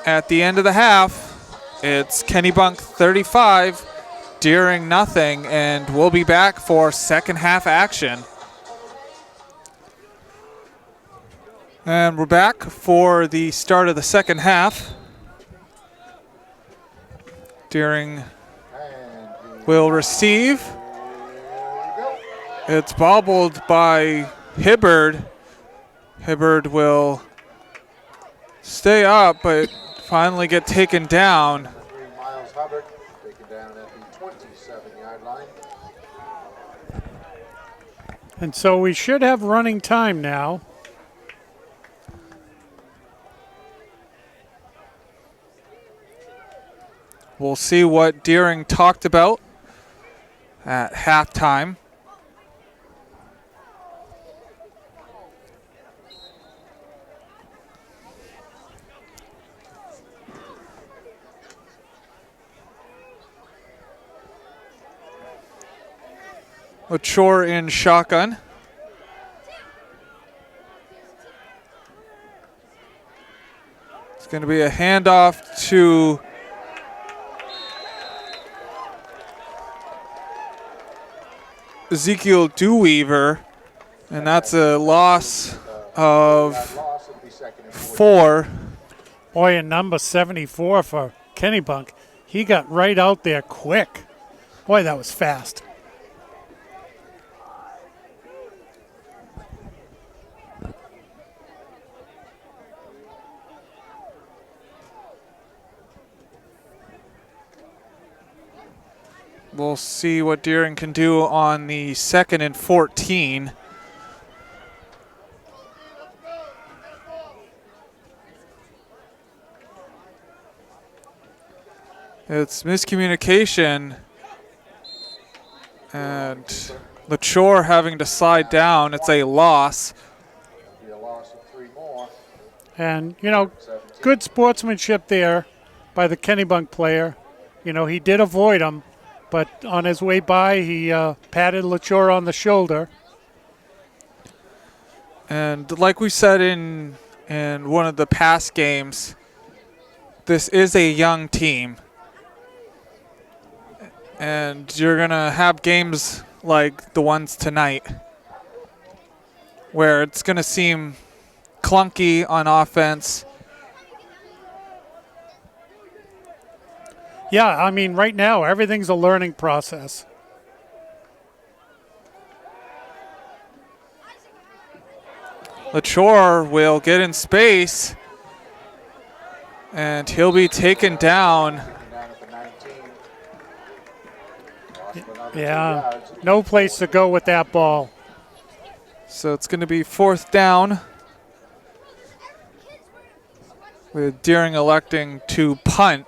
at the end of the half, it's Kennebunk 35, Deering nothing, and we'll be back for second half action. And we're back for the start of the second half. Deering will receive. It's bobbled by Hibbard. Hibbard will stay up, but finally get taken down. Miles Hubbard taken down at the 27-yard line. And so we should have running time now. We'll see what Deering talked about at halftime. Lachore in shotgun. It's going to be a handoff to Ezekiel Dewweaver, and that's a loss of 4. Boy, and number 74 for Kennebunk. He got right out there quick. Boy, that was fast. We'll see what Deering can do on the 2nd and 14. It's miscommunication, and Lachore having to slide down. It's a loss. Be a loss of 3 more. And, you know, good sportsmanship there by the Kennebunk player. You know, he did avoid him, but on his way by, he patted Lachore on the shoulder. And like we said in one of the past games, this is a young team. And you're going to have games like the ones tonight where it's going to seem clunky on offense. Yeah, I mean, right now, everything's a learning process. Lachore will get in space, and he'll be taken down. Yeah, no place to go with that ball. So it's going to be 4th down, with Deering electing to punt.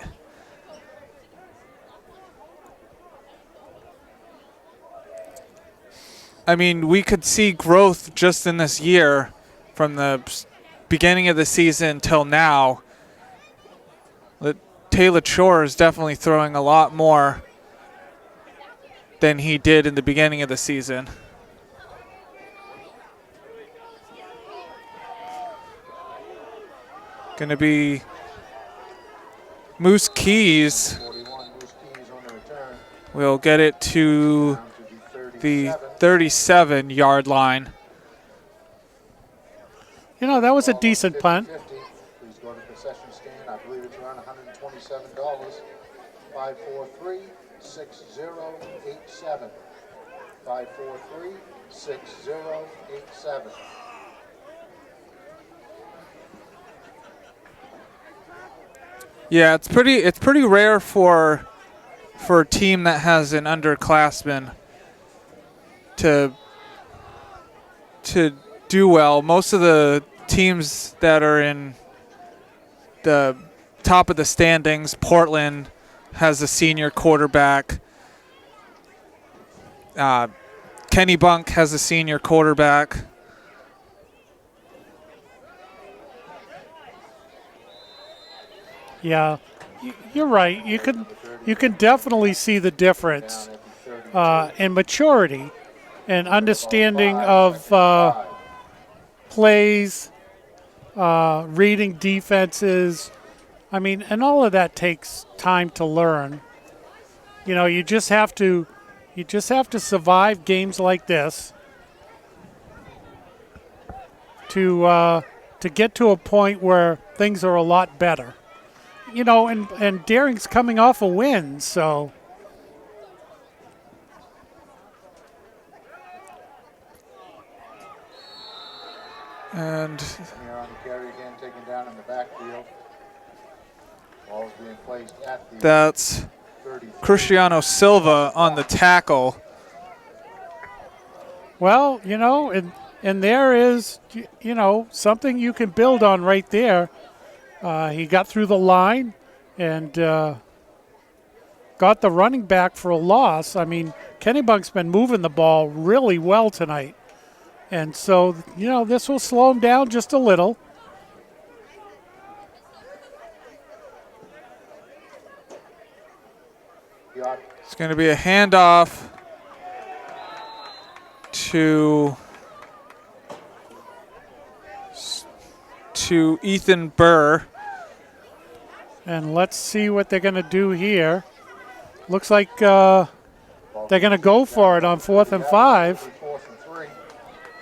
I mean, we could see growth just in this year from the beginning of the season till now. Taylor Lachore is definitely throwing a lot more than he did in the beginning of the season. Going to be Moose Keys. We'll get it to the 37-yard line. You know, that was a decent punt. Please go to the concession stand. I believe it's around $127. 543-6087. 543-6087. Yeah, it's pretty rare for a team that has an underclassman to do well. Most of the teams that are in the top of the standings, Portland has a senior quarterback. Kennebunk has a senior quarterback. Yeah, you're right. You can definitely see the difference in maturity and understanding of plays reading defenses. I mean, and all of that takes time to learn. You know, you just have to survive games like this to get to a point where things are a lot better. You know, and Daring's coming off a win, so. And here on the carry again, taken down in the backfield. Ball's being placed at the That's 33. Cristiano Silva on the tackle. Well, you know, and there is, you know, something you can build on right there. He got through the line and got the running back for a loss. I mean, Kennebunk's been moving the ball really well tonight. And so, you know, this will slow him down just a little. It's going to be a handoff to Ethan Burr. And let's see what they're going to do here. Looks like they're going to go for it on 4th and 5.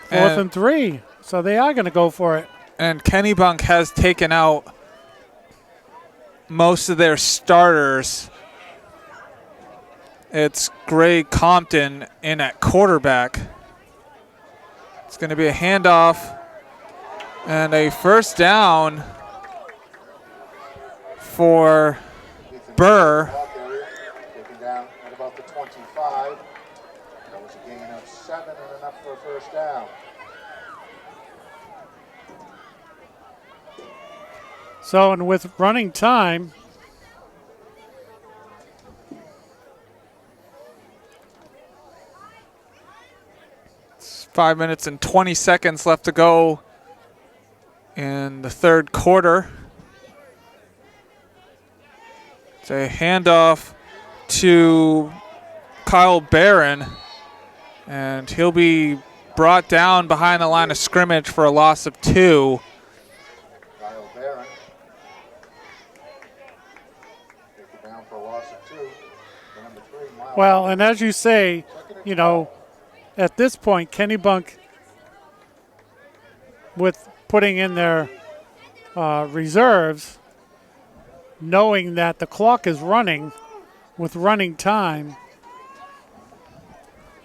4th and 3. So they are going to go for it. And Kennebunk has taken out most of their starters. It's Gray Compton in at quarterback. It's going to be a handoff and a first down for Burr. Taken down at about the 25. That was a gain of 7 and enough for a first down. So, and with running time, it's 5 minutes and 20 seconds left to go in the third quarter. It's a handoff to Kyle Barron, and he'll be brought down behind the line of scrimmage for a loss of 2. Kyle Barron. Taken down for a loss of 2. The number 3, Miles. well, and as you say, you know, at this point, Kennebunk, with putting in their reserves, knowing that the clock is running with running time,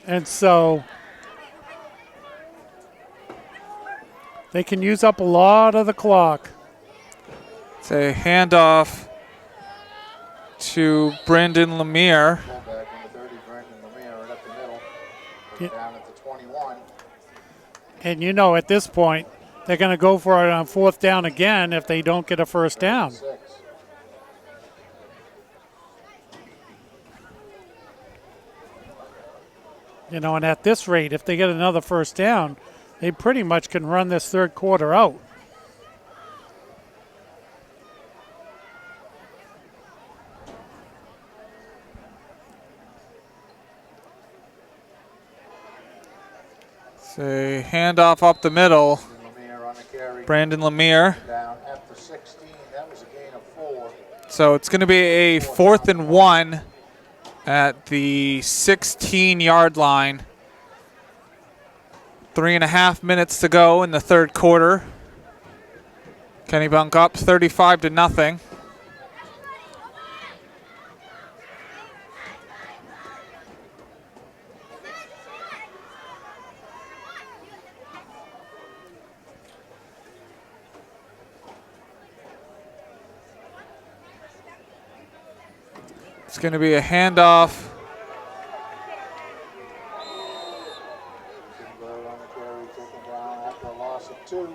and so they can use up a lot of the clock. It's a handoff to Brandon Lemire. Fullback number 30, Brandon Lemire, right up the middle. Yeah. Down at the 21. And you know, at this point, they're going to go for it on 4th down again if they don't get a first down. 6. You know, and at this rate, if they get another first down, they pretty much can run this third quarter out. It's a handoff up the middle. Lemire on the carry. Brandon Lemire. Down at the 16. That was a gain of 4. So it's going to be a 4th and 1 at the 16-yard line. 3.5 minutes to go in the third quarter. Kennebunk up 35-0. It's going to be a handoff. On the carry, taken down after a loss of 2.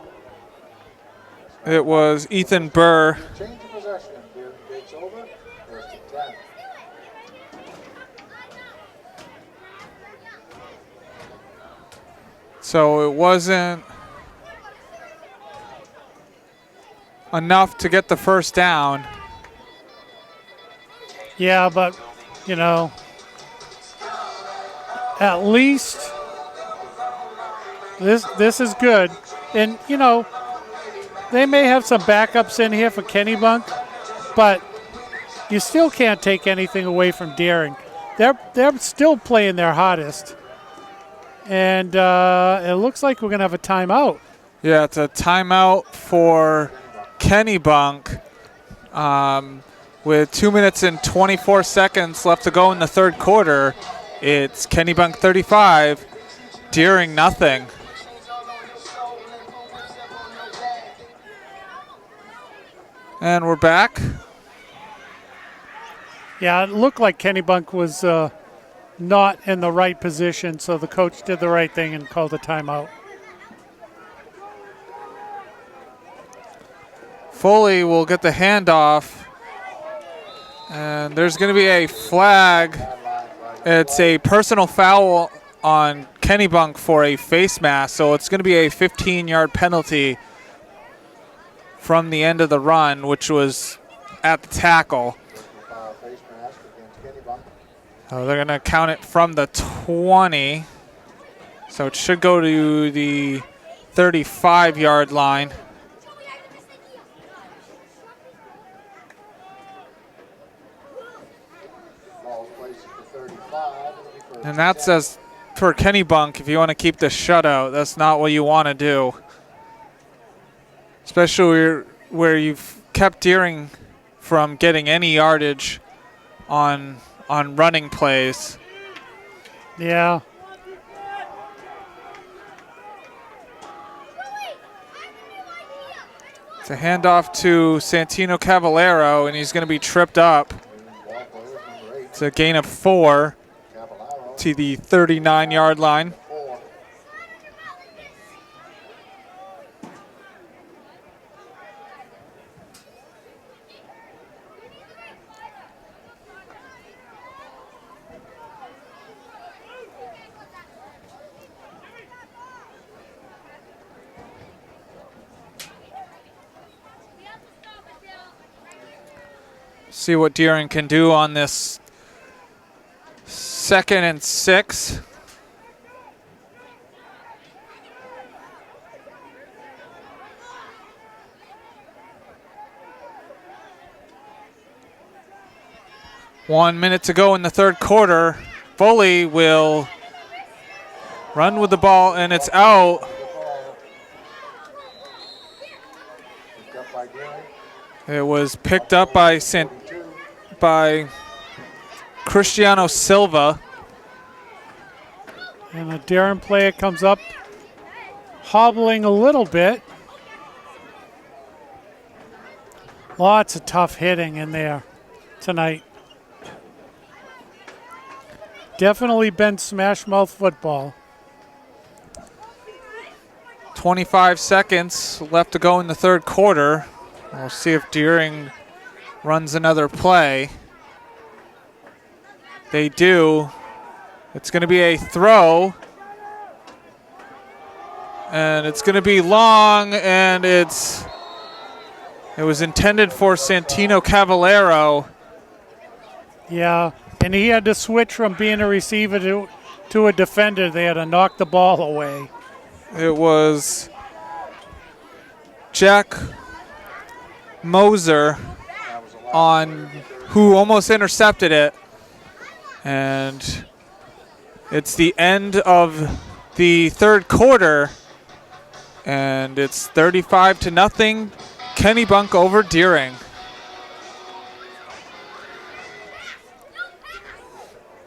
It was Ethan Burr. Change of possession. Here takes over. First and 10. So it wasn't enough to get the first down. Yeah, but, you know, at least this is good. And, you know, they may have some backups in here for Kennebunk, but you still can't take anything away from Deering. They're still playing their hardest. And it looks like we're going to have a timeout. Yeah, it's a timeout for Kennebunk with 2 minutes and 24 seconds left to go in the third quarter. It's Kennebunk 35, Deering nothing. And we're back. Yeah, it looked like Kennebunk was not in the right position, so the coach did the right thing and called a timeout. Foley will get the handoff, and there's going to be a flag. It's a personal foul on Kennebunk for a face mask, so it's going to be a 15-yard penalty from the end of the run, which was at the tackle. So they're going to count it from the 20, so it should go to the 35-yard line. And that says for Kennebunk, if you want to keep the shutout, that's not what you want to do. Especially where you've kept Deering from getting any yardage on running plays. Yeah. It's a handoff to Santino Cavallero, and he's going to be tripped up. It's a gain of 4 to the 39-yard line. See what Deering can do on this 2nd and 6. One minute to go in the third quarter. Foley will run with the ball, and it's out. It was picked up by Cristiano Silva. And a Deering player comes up hobbling a little bit. Lots of tough hitting in there tonight. Definitely been smash mouth football. 25 seconds left to go in the third quarter. We'll see if Deering runs another play. They do. It's going to be a throw. And it's going to be long, and it was intended for Santino Cavallero. Yeah, and he had to switch from being a receiver to a defender. They had to knock the ball away. It was Jack Moser who almost intercepted it. And it's the end of the third quarter, and it's 35-0. Kennebunk over Deering.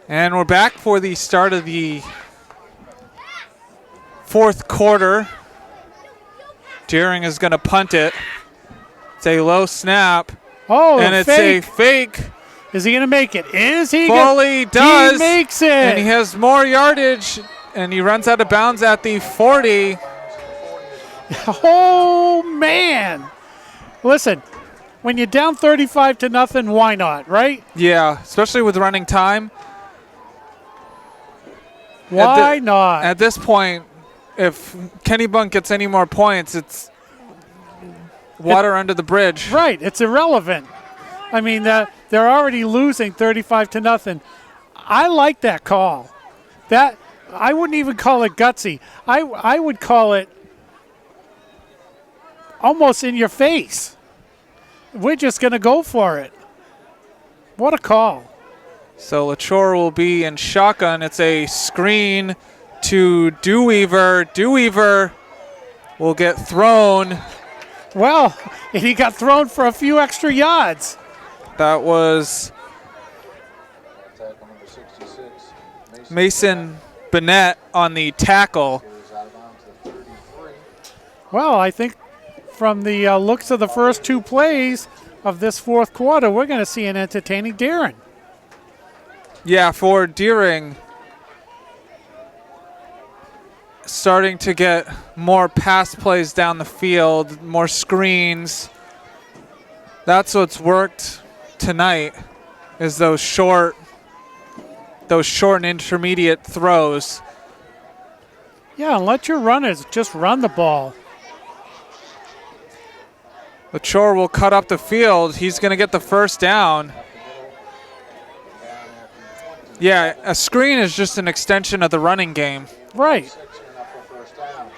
And we're back for the start of the fourth quarter. Deering is going to punt it. It's a low snap. Oh, and it's a fake. Is he going to make it? Is he? Foley does. He makes it. And he has more yardage, and he runs out of bounds at the 40. Oh, man. Listen, when you're down 35-0, why not, right? Yeah, especially with running time. Why not? At this point, if Kennebunk gets any more points, it's water under the bridge. Right, it's irrelevant. I mean, they're already losing 35-0. I like that call. That I wouldn't even call it gutsy. I would call it almost in your face. We're just going to go for it. What a call. So LaChore will be in shotgun. It's a screen to Dewweaver. Dewweaver will get thrown. Well, and he got thrown for a few extra yards. That was Tackle number 66. Mason Bennett on the tackle. Carries out of bounds to 33. Well, I think from the looks of the first two plays of this fourth quarter, we're going to see an entertaining Darren. Yeah, for Deering, starting to get more pass plays down the field, more screens. That's what's worked tonight, is those short and intermediate throws. Yeah, and let your runners just run the ball. LaChore will cut up the field. He's going to get the first down. Yeah, a screen is just an extension of the running game. Right. 6 are enough for first down.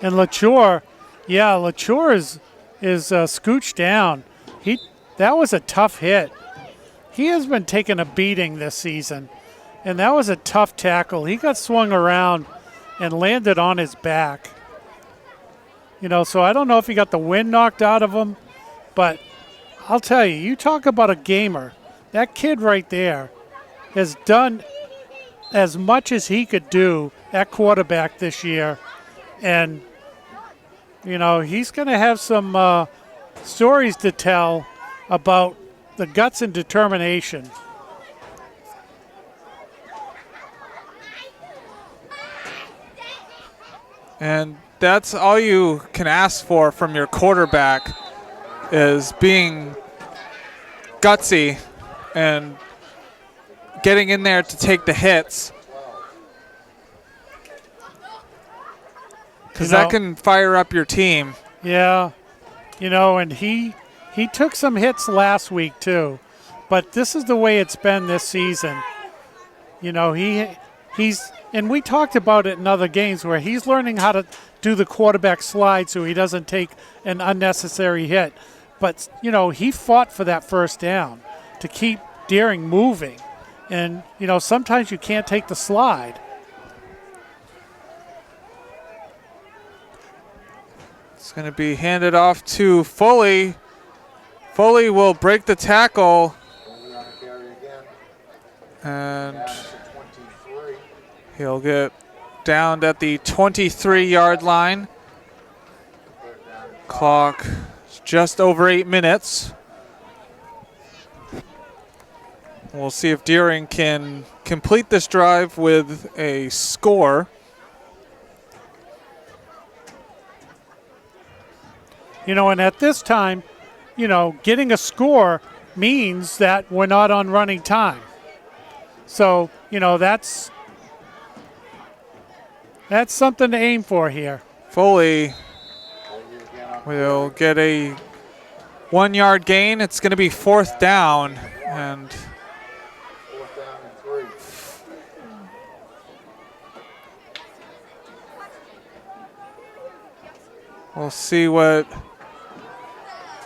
And LaChore, yeah, LaChore is scooched down. That was a tough hit. He has been taking a beating this season, and that was a tough tackle. He got swung around and landed on his back. So I don't know if he got the wind knocked out of him, but I'll tell you, you talk about a gamer. That kid right there has done as much as he could do at quarterback this year, and he's going to have some stories to tell about the guts and determination. And that's all you can ask for from your quarterback, is being gutsy and getting in there to take the hits. Because that can fire up your team. Yeah, and he took some hits last week too, but this is the way it's been this season. He's and we talked about it in other games where he's learning how to do the quarterback slide so he doesn't take an unnecessary hit. But he fought for that first down to keep Deering moving, and sometimes you can't take the slide. It's going to be handed off to Foley. Foley will break the tackle. Foley on a carry again. And Down to 23. he'll get downed at the 23-yard line. Clock is just over 8 minutes. We'll see if Deering can complete this drive with a score. And at this time, getting a score means that we're not on running time. So, that's something to aim for here. Foley will get a 1-yard gain. It's going to be fourth down. And Fourth down and 3. we'll see what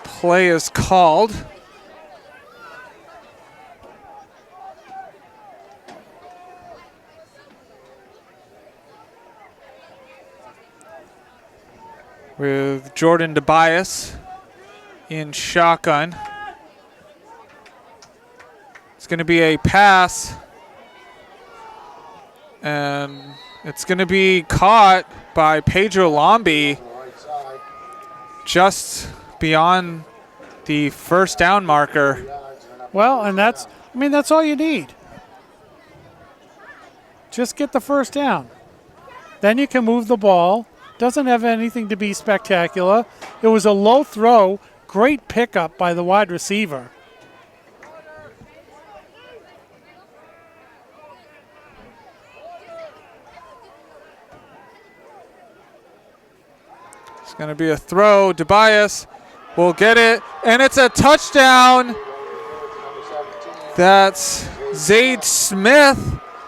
play is called. With Jordan DeBias in shotgun. It's going to be a pass, and it's going to be caught by Pedro Lombi Right side. just beyond the first down marker. Yards and enough. Well, and that's all you need. Just get the first down. Then you can move the ball. Doesn't have anything to be spectacular. It was a low throw. Great pickup by the wide receiver. It's going to be a throw. DeBias will get it, and it's a touchdown. Number 17. That's Zaid Smith.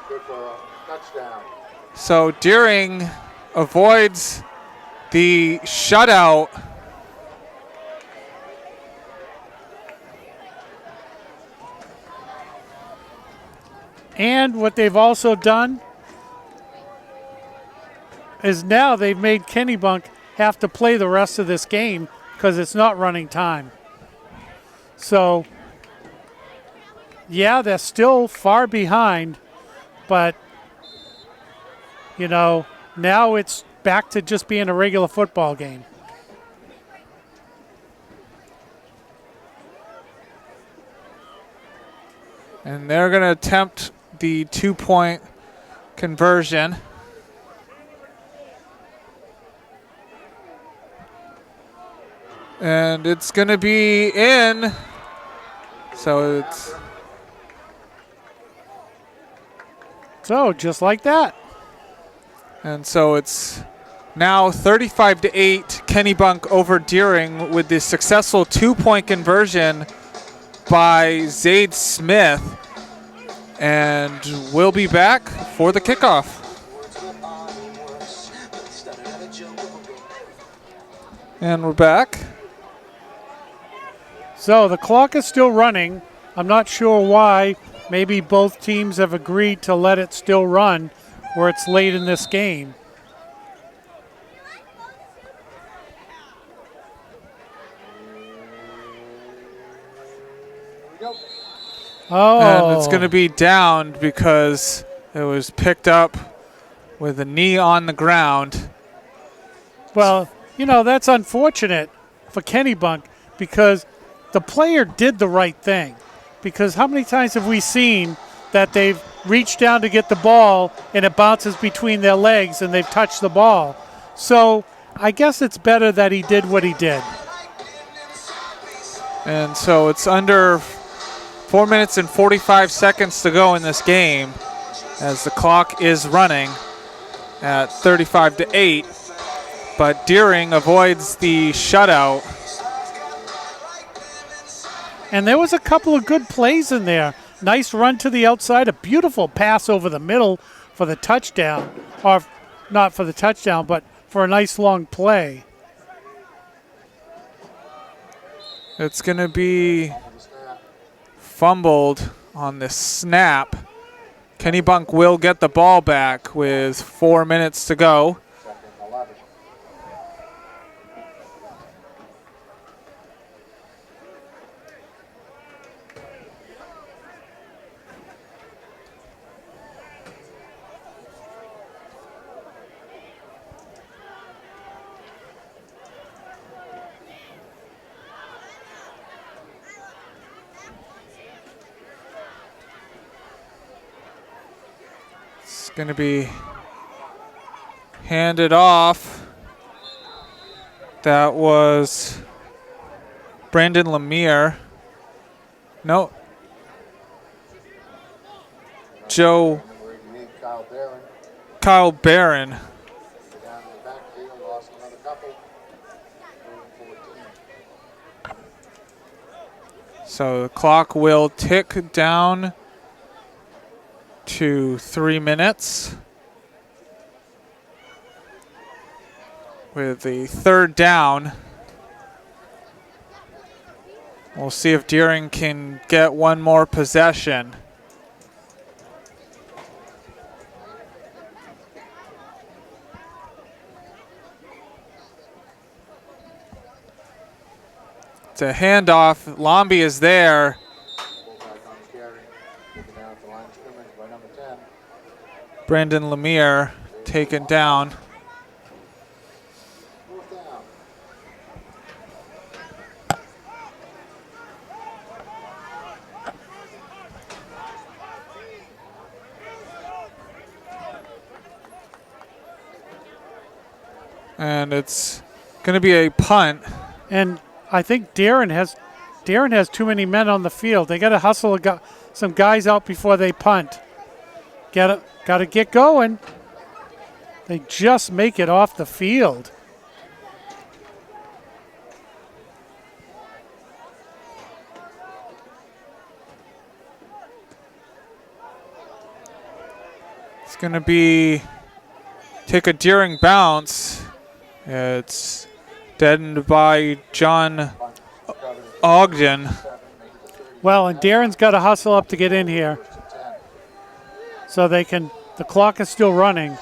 Good for a So Deering avoids the shutout. And what they've also done is now they've made Kennebunk have to play the rest of this game because it's not running time. So, yeah, they're still far behind, but, you know, now it's back to just being a regular football game. And they're going to attempt the 2-point conversion. And it's going to be in. So it's... So, just like that. And so it's now 35-8, Kennebunk over Deering with the successful 2-point conversion by Zaid Smith. And we'll be back for the kickoff. And we're back. So the clock is still running. I'm not sure why. Maybe both teams have agreed to let it still run where it's late in this game. Oh. And it's going to be downed because it was picked up with a knee on the ground. Well, you know, that's unfortunate for Kennebunk because the player did the right thing. Because how many times have we seen that they've reached down to get the ball and it bounces between their legs and they've touched the ball? So I guess it's better that he did what he did. And so it's under 4 minutes and 45 seconds to go in this game as the clock is running at 35-8. But Deering avoids the shutout. And there was a couple of good plays in there. Nice run to the outside, a beautiful pass over the middle for the touchdown. Or not for the touchdown, but for a nice long play. It's going to be fumbled on the snap. Kennebunk will get the ball back with 4 minutes to go. Going to be handed off. That was Brandon Lemire. No. Joe. Kyle Barron. So the clock will tick down to 3 minutes with the third down. We'll see if Deering can get one more possession. It's a handoff. Lombi is there. Brandon Lemire taken down. And it's going to be a punt. And I think Deering has too many men on the field. They got to hustle some guys out before they punt. Got to get going. They just make it off the field. It's going to be take a Deering bounce. It's deadened by John Ogden. Well, and Darren's got to hustle up to get in here. So they can, the clock is still running.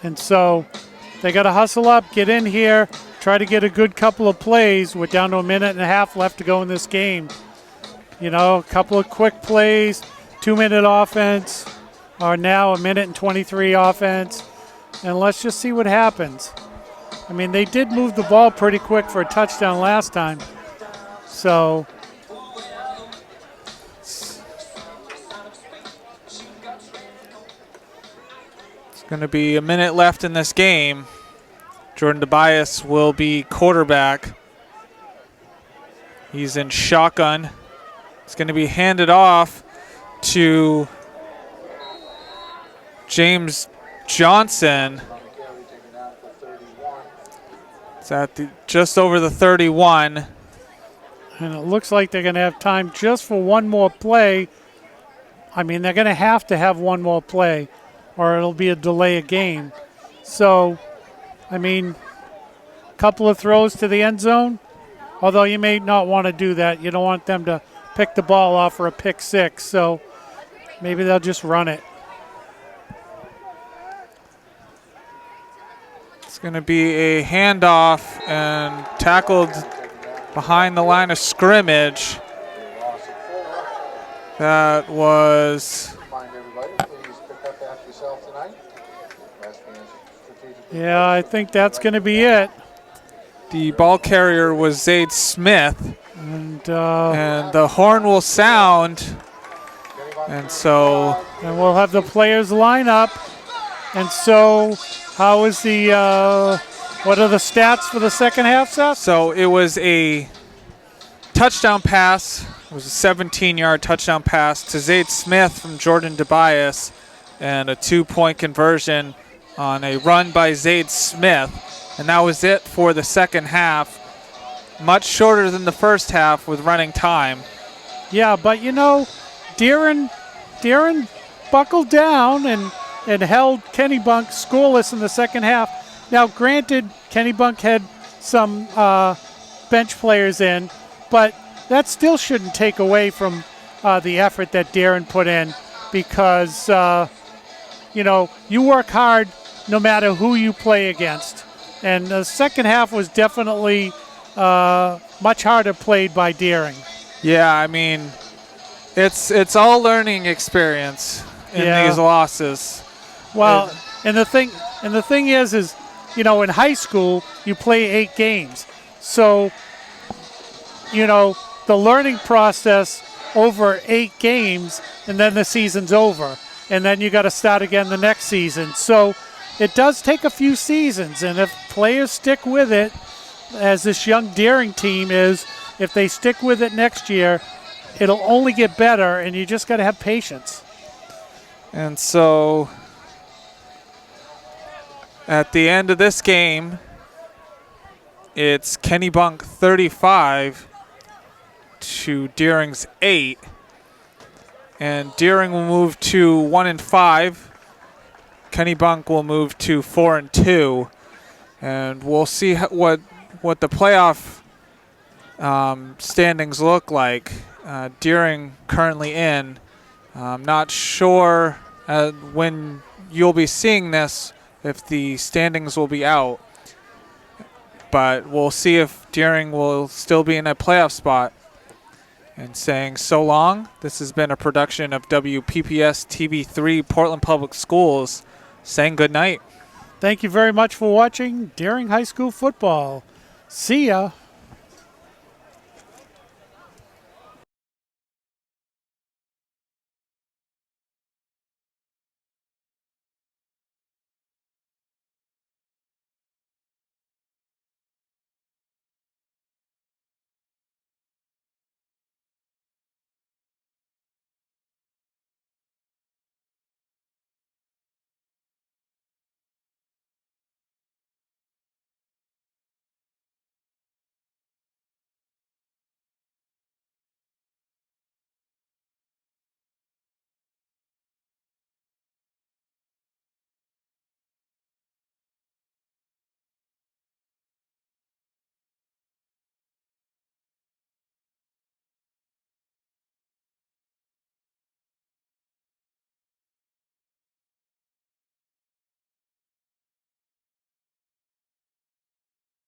And so they got to hustle up, get in here, try to get a good couple of plays. We're down to a minute and a half left to go in this game. You know, a couple of quick plays, 2-minute offense, or now a minute and 23 offense. And let's just see what happens. I mean, they did move the ball pretty quick for a touchdown last time. So it's going to be a minute left in this game. Jordan Tobias will be quarterback. He's in shotgun. It's going to be handed off to James Johnson. It's at just over the 31. and it looks like they're going to have time just for one more play. I mean, they're going to have one more play, or it'll be a delay of game. So, I mean, a couple of throws to the end zone, although you may not want to do that. You don't want them to pick the ball off for a pick six, so maybe they'll just run it. It's going to be a handoff and tackled behind the line of scrimmage. That was... Yeah, I think that's going to be it. The ball carrier was Zaid Smith. And the horn will sound. And so... And we'll have the players line up. And so, how is the... what are the stats for the second half, Seth? So it was a touchdown pass. It was a 17-yard touchdown pass to Zaid Smith from Jordan Tobias, and a 2-point conversion on a run by Zaid Smith. And that was it for the second half. Much shorter than the first half with running time. Yeah, but you know, Darren buckled down and held Kennebunk scoreless in the second half. Now, granted, Kennebunk had some bench players in, but that still shouldn't take away from the effort that Darren put in, because, you know, you work hard no matter who you play against. And the second half was definitely much harder played by Darren. Yeah, I mean, it's all learning experience in these losses. Well, and the thing is, you know, in high school you play 8 games, so you know the learning process over 8 games, and then the season's over, and then you got to start again the next season. So it does take a few seasons, and if players stick with it, as this young Daring team is, if they stick with it next year, it'll only get better, and you just got to have patience. And so at the end of this game, it's Kennebunk 35 to Deering's 8. And Deering will move to 1-5. Kennebunk will move to 4-2. And we'll see what the playoff standings look like. Deering currently in. I'm not sure when you'll be seeing this if the standings will be out, but we'll see if Deering will still be in a playoff spot. And saying so long, this has been a production of WPPS TV3 Portland Public Schools, saying good night. Thank you very much for watching Daring High School Football. See ya.